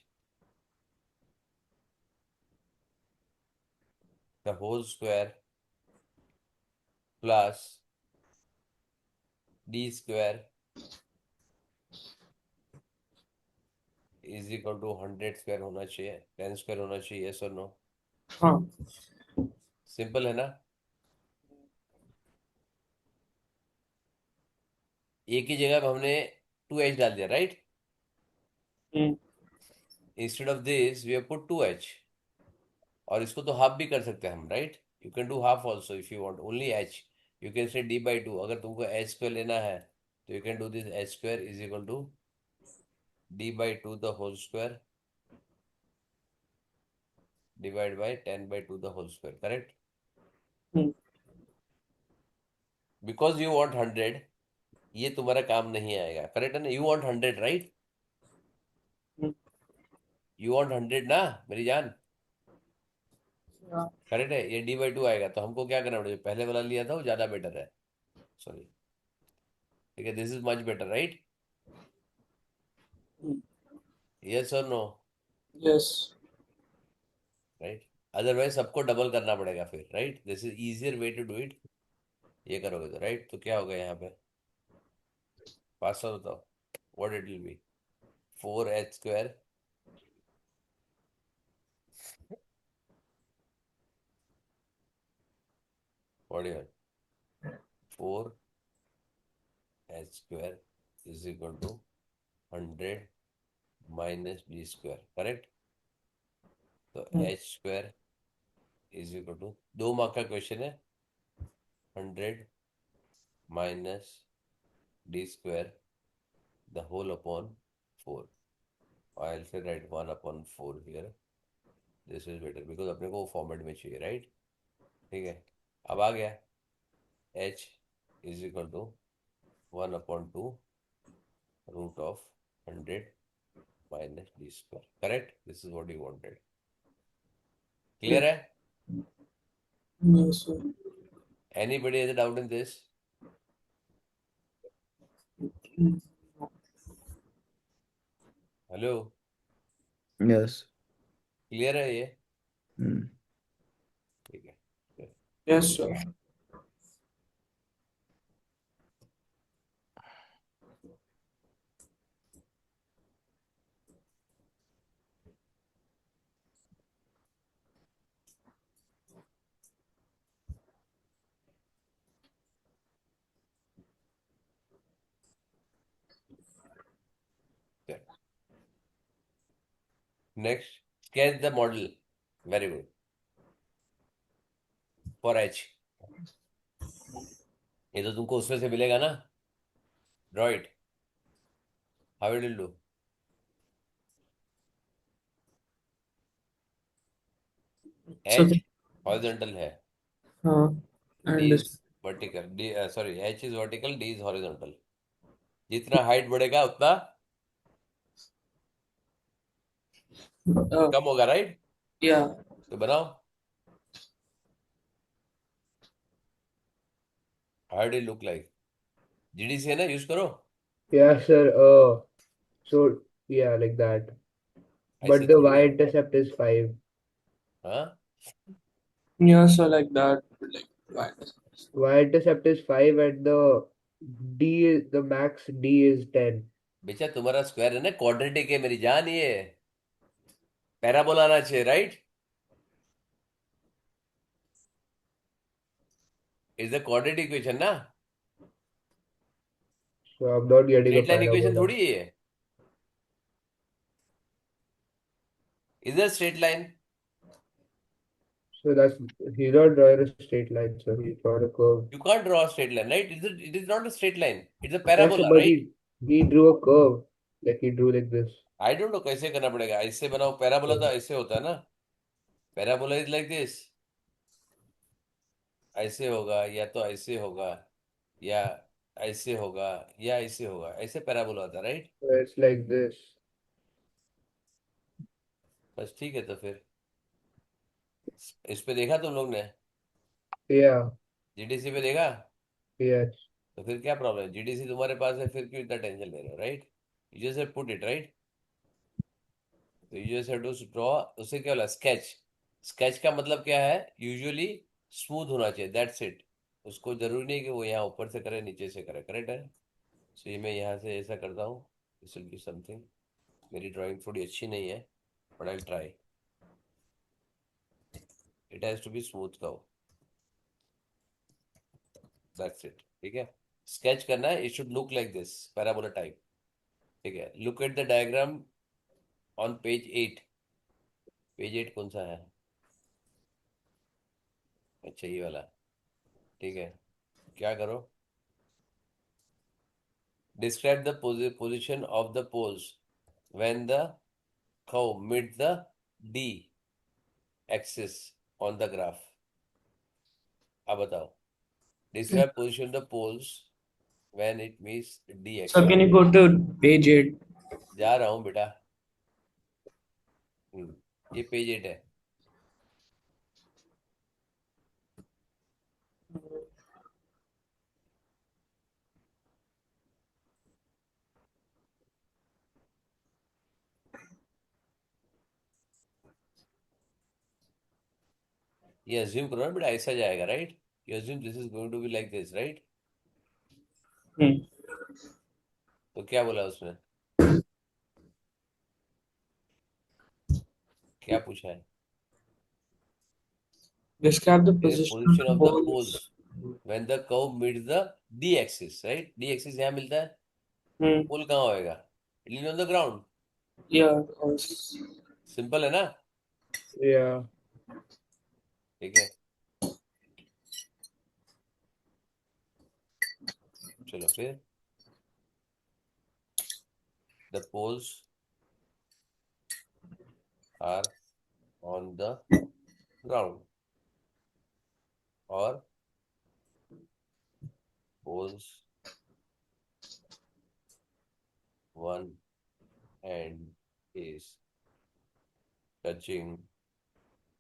the whole square plus d² is equal to 100 square होना चाहिए, 10 स्क्वायर होना चाहिए। यस और नो? Huh. सिंपल है ना? एक ही जगह पे हमने 2h डाल दिया, right? Hmm. Instead of this we have put 2h। और इसको तो हाफ भी कर सकते हैं हम, right? You can do half also if you want only h। You can say d/2। अगर तुमको h² लेना है तो यू कैन डू दिस। h² इज इक्वल टू d/2 the whole square divide by 10/2 the whole square, correct? Hmm. Because you want 100, ये तुम्हारा काम नहीं आएगा, करेक्ट है ना? You want 100, right? Hmm. You want 100 ना, मेरी जान? Yeah. करेक्ट है, ये d/2 आएगा, तो हमको क्या करना पड़ेगा? पहले वाला लिया था वो ज्यादा बेटर है, सॉरी। ठीक है, this is much better, right? Hmm. Yes और नो? Yes. राइट? अदरवाइज सबको डबल करना पड़ेगा फिर, right? This is easier way to do it. ये करोगे तो, राइट? तो क्या होगा यहाँ पे? 500 बताओ, what it will be? 4h square whatever 4h square is equal to 100 minus d square, correct? तो h square is equal to 2 mark का क्वेश्चन है 100 minus d square the whole upon 4. I'll say write 1 upon 4 here. This is better because अपने को format में चाहिए, right? ठीक है, अब आ गया h is equal to 1 upon 2 root of 100 minus d square, correct? This is what you wanted. Clear है? Yes, sir. Anybody has a doubt in this? Hello, Yes. Clear है ये? Hmm. ठीक है. Yes, sir. Next, sketch the model. Very good. For h. ये तो तुमको उसमें से मिलेगा ना? Draw it. How will you do? So, H horizontal है. and D is vertical. Sorry, H is vertical, D is horizontal. जितना हाइट बढ़ेगा उतना कम होगा, राइट? yeah. तो बनाओ. How do you look like? GDC है ना, यूज करो. Yeah, sir. So yeah, like that. ऐसे But the थोड़ी है. y-intercept is 5. हाँ, Yeah, so like that, like why? Y-intercept is 5 and the max D is 10. बेचा तुम्हारा स्क्वायर है ना, क्वाड्रेटिक है मेरी जान, ये पैराबोला आना चाहिए, right? Is the quadratic equation ना, So I'm not getting a straight line equation parabola. थोड़ी है. Is the straight line. So he's not drawing a straight line, so he's drawing a curve. You can't draw a straight line, right? It is not a straight line. It's a Yeah, sir, parabola, but right? he drew a curve. Like he drew like this. I don't no कैसे करना पड़ेगा. ऐसे बनाओ. Parabola तो ऐसे होता है ना. Parabola is like this. ऐसे होगा या तो ऐसे होगा या ऐसे होगा या ऐसे होगा. ऐसे पैराबोला होता है, right? So it's like this. बस ठीक है. तो फिर इस पे देखा तुम लोग ने? Yeah, जीडीसी पे देखा? yes. तो फिर क्या प्रॉब्लम है? जीडीसी तुम्हारे पास है, फिर क्यों इतना टेंशन ले रहे हो, right? You just put it, right? तो you just have to draw. उससे क्या बोला? स्केच. स्केच का मतलब क्या है? यूजुअली स्मूथ होना चाहिए, दैट्स इट. उसको जरूरी नहीं कि वो यहाँ ऊपर से करे नीचे से करे, करेक्ट है? सो ये मैं यहाँ से ऐसा करता हूँ. This will be something. मेरी ड्राइंग थोड़ी अच्छी नहीं है, but I try. It has to be smooth cow, that's it. ठीक है, स्केच करना है. It should look like this, parabola type. ठीक है, look at the diagram on page 8. Page 8 कौन सा है? अच्छा, ये वाला. ठीक है, क्या करो? Describe the position of the poles when the curve meet the D axis on the graph. अब बताओ. Describe position the poles when it meets the So axis. can you go to page 8? जा रहा हूँ बेटा. ये page 8 है. ये assume करो ना बेटा, ऐसा जाएगा, right? You assume this is going to be like this, right? तो क्या बोला उसने? क्या पूछा है? Describe the Position position of of the the poles. poles when the curve meets the d axis, right? D axis यहाँ मिलता है, Hmm. पोल कहाँ होएगा? It will be on the ground. Yeah. Simple है ना? Yeah. ठीक है, चलो फिर the poles are on the ground or poles one end is touching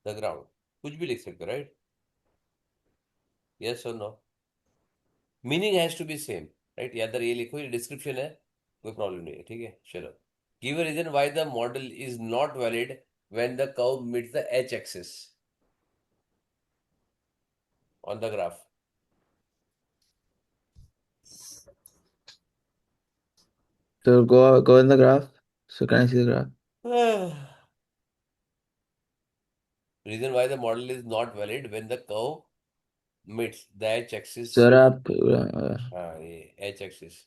the ground. कुछ भी लिख सकते हो, राइट? यस और no, meaning has to be same, right? या तो ये लिखो, ये डिस्क्रिप्शन है, कोई प्रॉब्लम नहीं है, ठीक है? चलो, give a reason why the model is not valid when the curve meets the H axis on the graph. So go in the graph. So can I see the graph? Reason why the model is not valid when the curve meets the h axis. Sir, आप हाँ, ये h axis.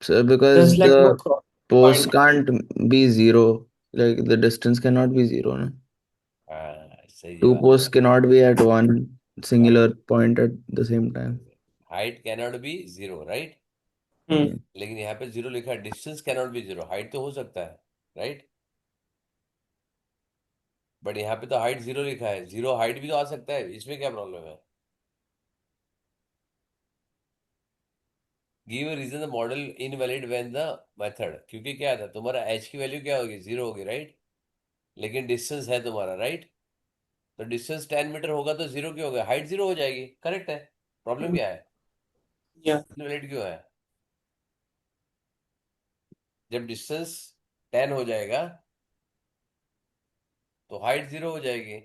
sir, because There's like no the posts point. can't be zero. Like the distance cannot be zero, no? हाँ, सही Two जवाब. posts cannot be at one singular point at the same time. Height cannot be zero, right? Hmm. लेकिन यहाँ पे zero लिखा है, distance cannot be zero. Height तो हो सकता है, राइट? बट यहाँ पे तो हाइट जीरो लिखा है, जीरो हाइट भी तो आ सकता है, इसमें क्या प्रॉब्लम है? Give reason the model invalid when the method, क्योंकि क्या था, तुम्हारा एच की वैल्यू क्या होगी? जीरो होगी, राइट? लेकिन डिस्टेंस है तुम्हारा, राइट? तो डिस्टेंस 10 मीटर होगा तो जीरो क्यों होगा? हाइट जीरो हो जाएगी, करेक्ट है? प्रॉब्लम क्या है? Yeah. इनवैलिड क्यों है? जब डिस्टेंस 10 हो जाएगा तो हाइट जीरो हो जाएगी,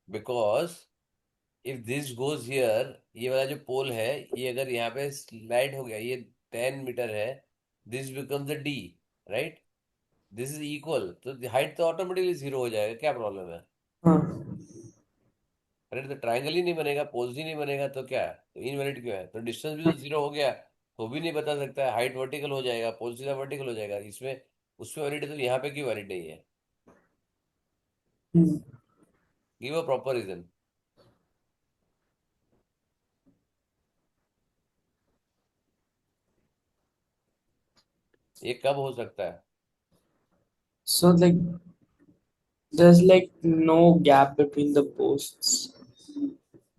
because if this goes here, ये वाला जो पोल है, ये अगर यहाँ पे स्लाइड हो गया, ये 10 मीटर है, this becomes the D, right? This is equal, तो हाइट तो ऑटोमेटिकली जीरो हो जाएगा, क्या प्रॉब्लम है? हाँ. अरे तो ट्राइंगल ही नहीं बनेगा, पोल्स ही नहीं बनेगा, तो क्या है? तो इनवैलिड क्यों है? तो डिस्टेंस भी तो जीरो हो गया, तो भी नहीं बता सकता है. हाइट वर्टिकल हो जाएगा, पोल सीधा वर्टिकल हो जाएगा, इसमें उसमें वैलिड है, तो यहाँ पे क्यों वैलिड नहीं है? Hmm. Give a proper reason. ये कब हो सकता है? So like there's like no gap between the posts.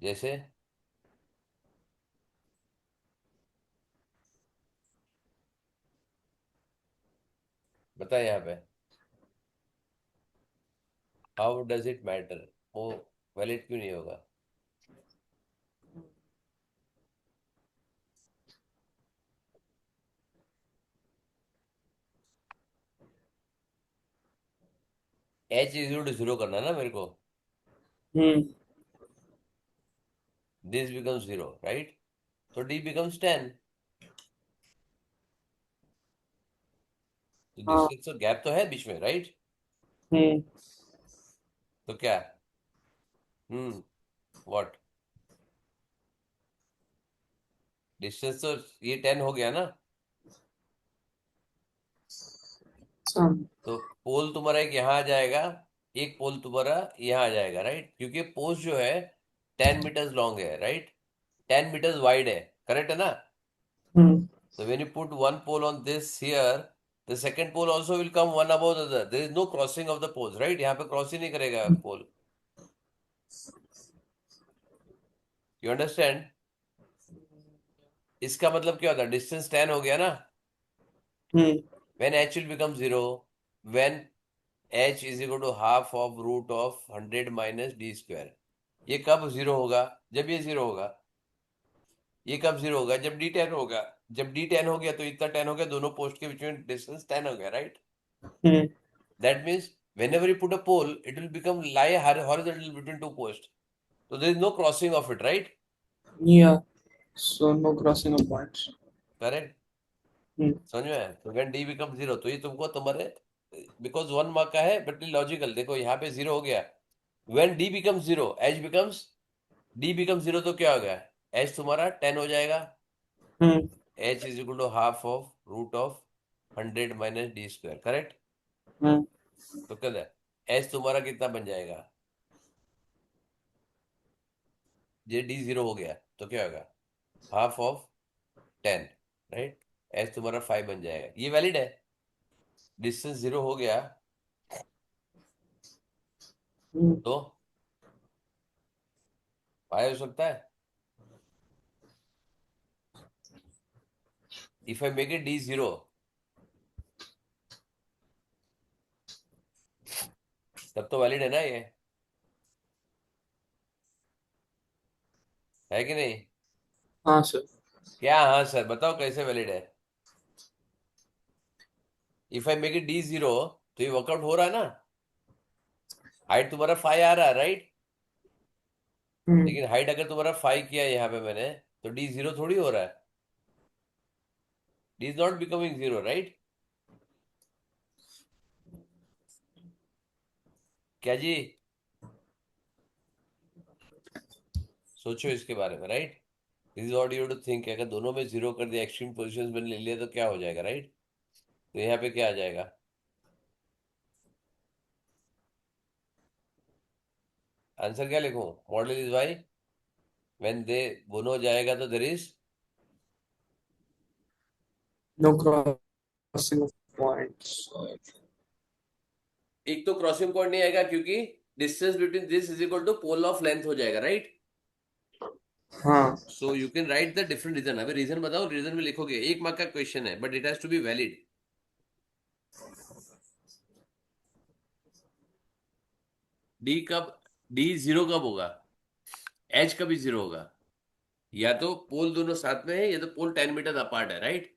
जैसे बता यहाँ पे, हाउ डज इट मैटर, वो वैलिड क्यों नहीं होगा? एच इज टू जीरो करना है ना मेरे को, Hmm. This becomes zero, right? तो डी बिकम्स 10, तो हाँ. डिस्टेंस तो गैप तो है बीच में, राइट? Hmm. तो क्या? व्हाट? डिस्टेंस तो ये 10 हो गया ना, Some. तो पोल तुम्हारा एक यहाँ आ जाएगा, एक पोल तुम्हारा यहाँ आ जाएगा, राइट? क्योंकि पोस्ट जो है 10 मीटर्स लॉन्ग है, राइट? 10 मीटर्स वाइड है, करेक्ट है ना? Hmm. So when you put one pole on this here, the second pole also will come one above the other. There is no crossing of the poles, right? यहाँ पे cross ही नहीं करेगा पोल. You understand? इसका मतलब क्या होता है? Distance 10 हो गया ना. Hmm. When h will become 0, when h is equal to half of root of 100 minus d square. ये कब जीरो होगा? जब ये जीरो होगा. ये कब जीरो होगा? जब d 10 होगा. जब d 10 हो गया तो इतना 10 हो गया, दोनों पोस्ट के बीच में डिस्टेंस 10 हो गया, right? Hmm. That means whenever you put a pole, it will become lie horizontal between two posts. So there is no crossing of it, right? Yeah. So no crossing of points. Correct? समझ में? तो when D become zero, तो ये तुमको तुम्हारे because 1 mark का है but logical. देखो यहाँ पे जीरो हो गया। When D become zero, H becomes, D become zero, तो क्या हो गया? एच तुम्हारा 10 हो जाएगा। Hmm H is equal to half of root of 100 minus D square, correct? Hmm तो क्या एच तुम्हारा कितना बन जाएगा? ये डी जीरो हो गया तो क्या होगा? Half of 10, right? एच तुम्हारा 5 बन जाएगा। ये वैलिड है। डिस्टेंस जीरो हो गया हम्म। तो 5 हो सकता है। If I make it D zero, तब तो वैलिड है ना ये, है कि नहीं? हाँ सर। क्या हाँ सर? बताओ कैसे वैलिड है? If I make it D zero, तो ये वर्कआउट हो रहा है ना। हाइट तुम्हारा 5 आ रहा है, राइट? हम्म लेकिन हाइट अगर तुम्हारा 5 किया यहाँ पे मैंने, तो डी जीरो थोड़ी हो रहा है। D is not becoming zero, right? क्या जी? सोचो इसके बारे में, right? This is what you to think. अगर दोनों में जीरो कर दिया, एक्सट्रीम पोजिशन में ले लिया, तो क्या हो जाएगा, राइट? तो यहाँ पे क्या आ जाएगा? आंसर क्या लिखूं? Model is why when they दोनों हो जाएगा तो there is, no crossing of points. एक तो क्रॉसिंग पॉइंट नहीं आएगा क्योंकि distance between this is equal to pole of length हो जाएगा, राइट? हाँ so you can write the different reason. अभी रीजन बताओ, रीजन में लिखोगे। 1 मार्क का क्वेश्चन है but it has to be valid. D कब, डी जीरो कब होगा? एच कभी जीरो होगा? या तो पोल दोनों साथ में है या तो पोल 10 मीटर अपार्ट है, right?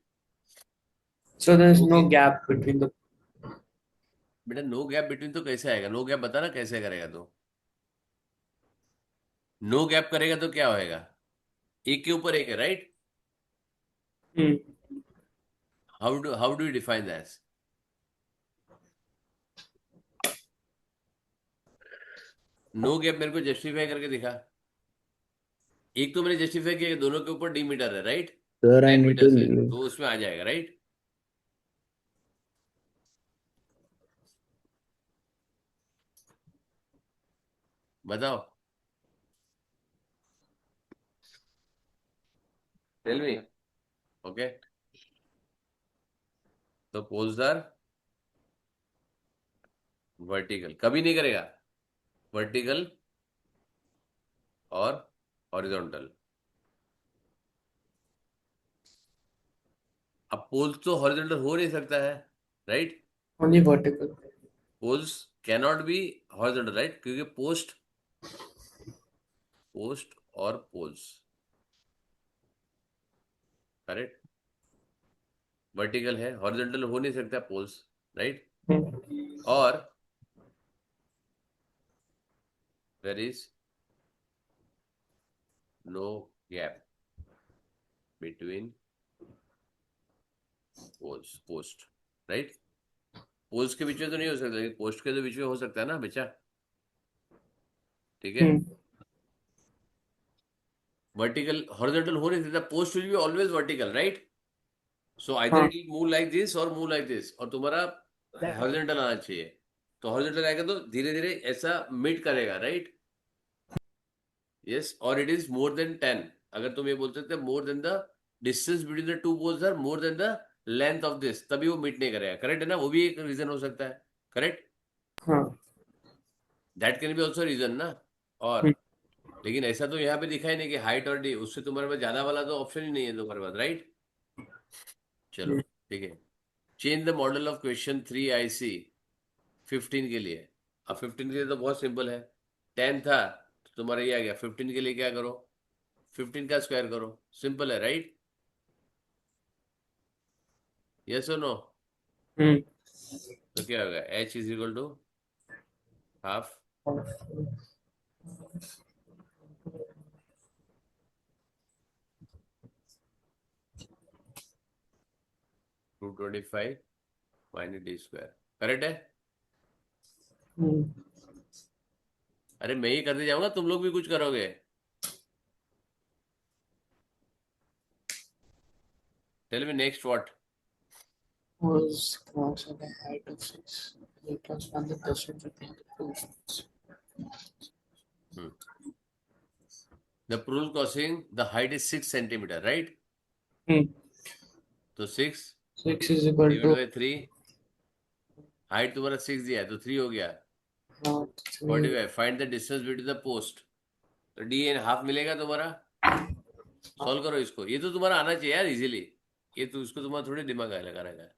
So there is no okay gap between the. बेटा, नो गैप बिटवीन तो कैसे आएगा? नो गैप बताना कैसे करेगा? तो नो गैप करेगा तो क्या होएगा? एक के ऊपर एक है, right? Hmm how do you define that? No gap मेरे को जस्टिफाई करके दिखा। एक तो मैंने जस्टिफाई किया कि दोनों के ऊपर डी मीटर है, right? Sir, I 10 need to meter से leave. तो उसमें आ जाएगा, राइट? बताओ, टेल मी। ओके, तो पोल्स आर वर्टिकल, कभी नहीं करेगा वर्टिकल और हॉरिजॉन्टल। अब पोल्स तो हॉरिजॉन्टल हो नहीं सकता है, right? Only vertical. Poles cannot be horizontal, right? क्योंकि पोस्ट, पोस्ट और पोल्स, करेक्ट, वर्टिकल है, हॉरिजॉन्टल हो नहीं सकता पोल्स, राइट? और there is no gap between poles, post, right? Poles के बीच में तो नहीं हो सकता, लेकिन पोस्ट के तो बीच में हो सकता है ना बच्चा, ठीक है? वर्टिकल हॉरिजॉन्टल हो नहीं सकता। Post will be always vertical, right? So either हाँ it will move like this और मूव लाइक दिस, और तुम्हारा हॉरिजॉन्टल आना चाहिए। तो हॉरिजॉन्टल आएगा तो धीरे धीरे ऐसा मीट करेगा, राइट? यस, और इट इज मोर देन 10। अगर तुम ये बोल सकते more than the distance between the two poles are more than the length of this, तभी वो मीट नहीं करेगा, करेक्ट है ना? वो भी एक रीजन हो सकता है, करेक्ट? हाँ। That can be also reason ना। और लेकिन ऐसा तो यहाँ पे दिखाई नहीं कि हाइट और डी, उससे तुम्हारे पास ज्यादा वाला तो ऑप्शन ही नहीं है तुम्हारे पास, राइट? चलो, ठीक है। Change the model of question 3 IC 15 के लिए। अब 15 के लिए तो बहुत सिंपल है। 10 था तो तुम्हारा ये आ गया। 15 के लिए क्या करो? 15 का स्क्वायर करो, सिंपल है, राइट? यस और नो? हम्म तो क्या होगा? H is equal to half 225 minus D square, correct है? अरे मैं ही करते जाऊंगा, तुम लोग भी कुछ करोगे। Tell me next what. Was cross at the height of 6 meters from the distance between the posts. The प्रूल crossing the height is 6 centimetre, right? तो 6 6 is equal divide to by 3, height तुम्हारा 6 दिया है तो 3 हो गया, 3. 45। Find the distance between the post, तो D N half मिलेगा तुम्हारा। सॉल्व करो इसको, ये तो तुम्हारा आना चाहिए यार इजीली, ये तो उसको तुम्हारा थोड़ी दिमाग लगा रहेगा।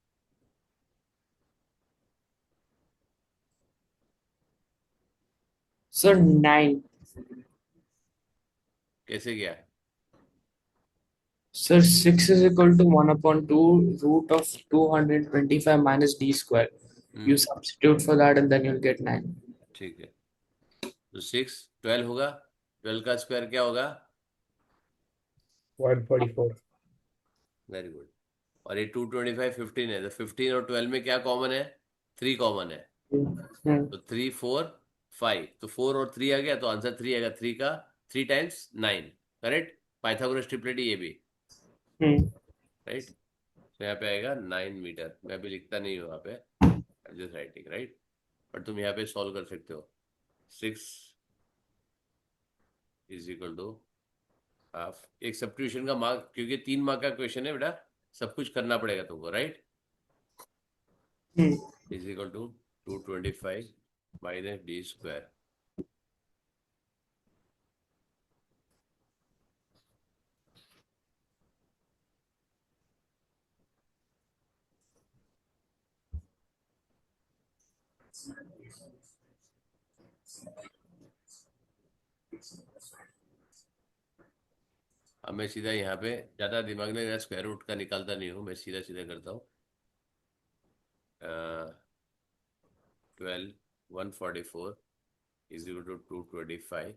Sir, 9. कैसे गया? Sir, 6 is equal to 1 upon 2 root of 225 minus d square. You substitute for that and then you'll get 9. ठीक है, तो 6 12 होगा, 12 का स्क्वायर क्या होगा? 144. Very good. और ये 225 15 है, तो 15 और 12 में क्या कॉमन है? 3 कॉमन है, तो 3 4 5, तो 4 और 3 आ गया, तो आंसर 3 आएगा। 3 का 3 टाइम्स 9, करेक्ट? पाइथागोरस ट्रिपलेट ये भी, राइट? तो यहाँ पे आएगा 9 मीटर। मैं अभी लिखता नहीं हूँ यहाँ पे, जस्ट राइटिंग, राइट? बट तुम यहाँ पे सॉल्व कर सकते हो। 6 इज इक्वल टू हाफ, एक सब्स्टिट्यूशन का मार्क, क्योंकि 3 मार्क का क्वेश्चन है बेटा, सब कुछ करना पड़ेगा तुमको, right? Is equal to 225 minus D square. अब मैं सीधा यहाँ पे ज़्यादा दिमाग में स्क्वायर रूट का निकालता नहीं हूँ, मैं सीधा सीधा करता हूँ। 12 144 is equal to 225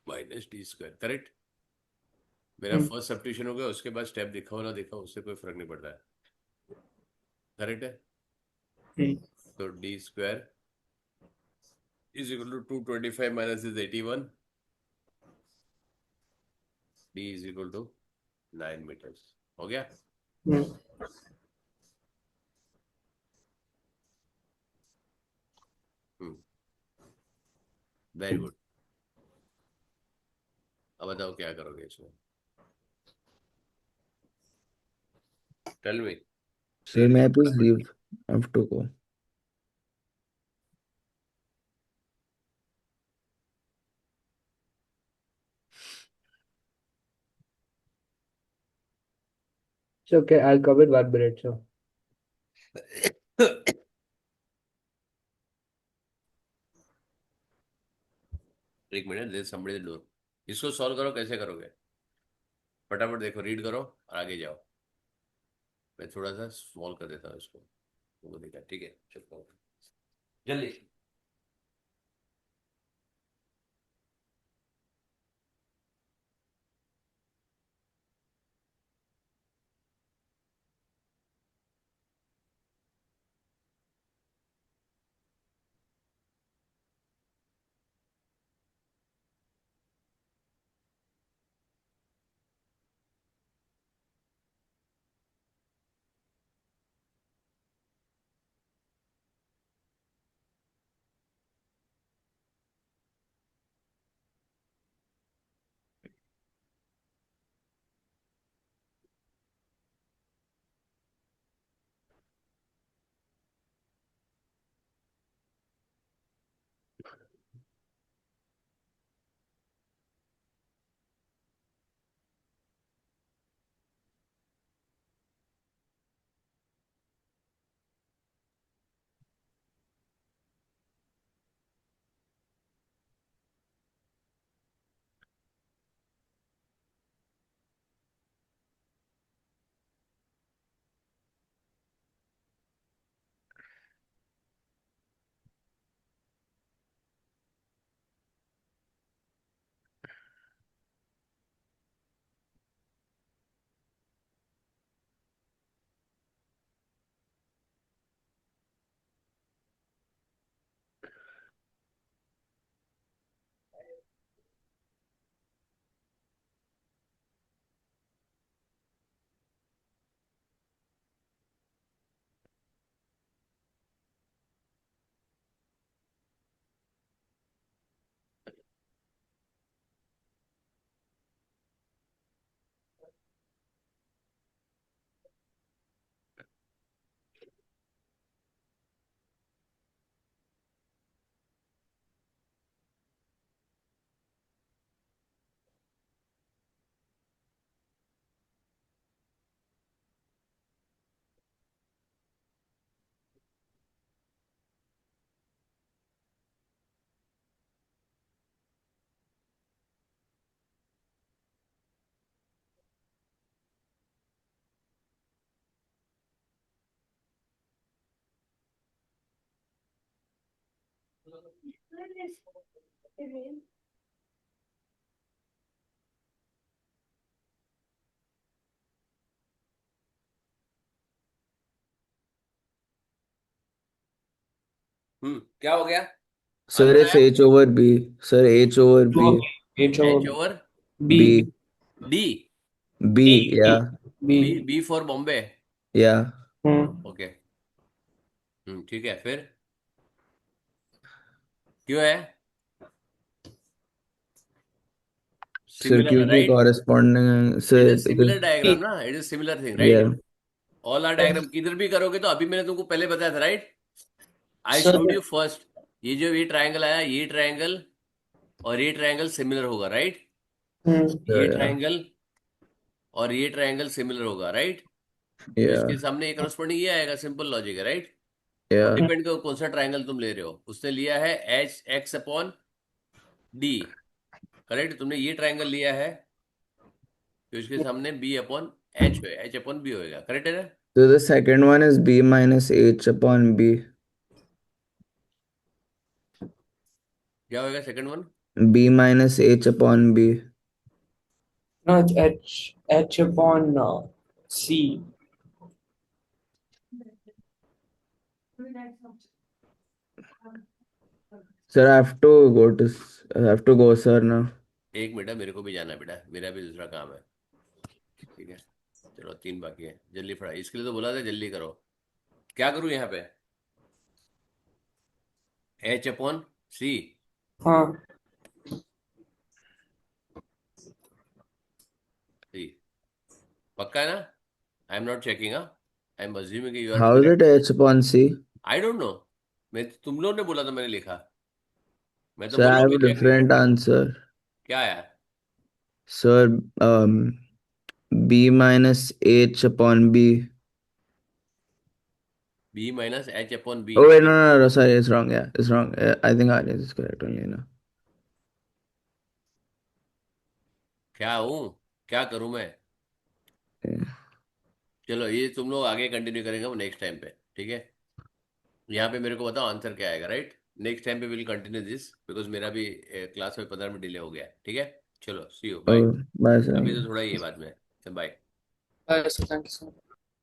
minus D square, correct? मेरा फर्स्ट सब्स्टिट्यूशन हो गया, उसके बाद स्टेप दिखाओ ना दिखाओ उससे कोई फर्क नहीं पड़ता है, करेक्ट है? तो D square is equal to 225 minus is 81, D is equal to 9 metres. हो गया? Very good. अब बताओ क्या करोगे इसमें, tell me. So may I please leave? I have to go. It's okay, I'll come in 1 minute, sir. एक minute, दे समझे लो, इसको सॉल्व करो, कैसे करोगे फटाफट देखो, रीड करो और आगे जाओ। मैं थोड़ा सा सॉल्व कर देता हूँ इसको, तुमको देखा, ठीक है? चलो जल्दी। क्या हो गया? Sir, आंसर it's आया? H over B. Sir, H over H over B. H over H over B. B. D. B. B. Yeah. B B. for Bombay. Yeah. Okay, ठीक है, फिर क्यों है? Sir, सिमिलर, क्योंकि right? corresponding it sir is similar because diagram ना, it is similar thing, right? yeah. All are diagram किधर भी करोगे तो अभी मैंने तुमको पहले बताया था, right? I Sir, showed you first, ये जो ये ट्रायंगल आया, ये ट्रायंगल और ये ट्रायंगल सिमिलर होगा, राइट? ये Yeah. ट्रायंगल और ये ट्रायंगल सिमिलर होगा, राइट? तो Yeah. इसके सामने ये करस्पॉन्डिंग ये आएगा, सिंपल लॉजिक है, राइट? अब Yeah. डिपेंड करो कौन सा ट्रायंगल तुम ले रहे हो। उसने लिया है H x upon D, correct? तुमने ये ट्रायंगल लिया है तो इसके सामने बी अपॉन एच है, एच अपॉन बी होएगा, करेक्ट है ना? So the second one is B minus H upon B. क्या होएगा second one? B minus H upon B. no, it's H upon C. Sir, I have to go, sir, now. एक minute, मेरे को भी जाना है बेटा, मेरा भी दूसरा काम है, ठीक है? चलो 3 बाकी है, जल्दी फटा, इसके लिए तो बोला था जल्दी करो। क्या करूं यहाँ पे? एच अपॉन सी, हाँ, सी पक्का है ना? I am not checking, I am assuming you are How is correct. it H upon C? I don't know, मैं, तुम लोगों ने बोला तो मैंने लिखा, मैं तो Sir, बोल I रहा हूँ have कि a चेक नहीं different करते। answer. क्या है? Sir, B minus H upon B. B minus H upon B, Oh wait, no, sorry, it's wrong. Yeah, it's wrong. I think Aryan is correct only now. क्या हूँ, क्या करूं मैं? Yeah. चलो ये तुम लोग आगे कंटिन्यू करेंगे वो नेक्स्ट टाइम पे, ठीक है? यहाँ पे मेरे को बताओ आंसर क्या आएगा, राइट? नेक्स्ट टाइम पे विल कंटिन्यू दिस, बिकॉज मेरा भी क्लास में 15 मिनट डिले हो गया है, ठीक है? चलो सी यू, बाय। Oh, bye, अभी sir. तो थोड़ा ये बाद में, bye. sir, thank you so much.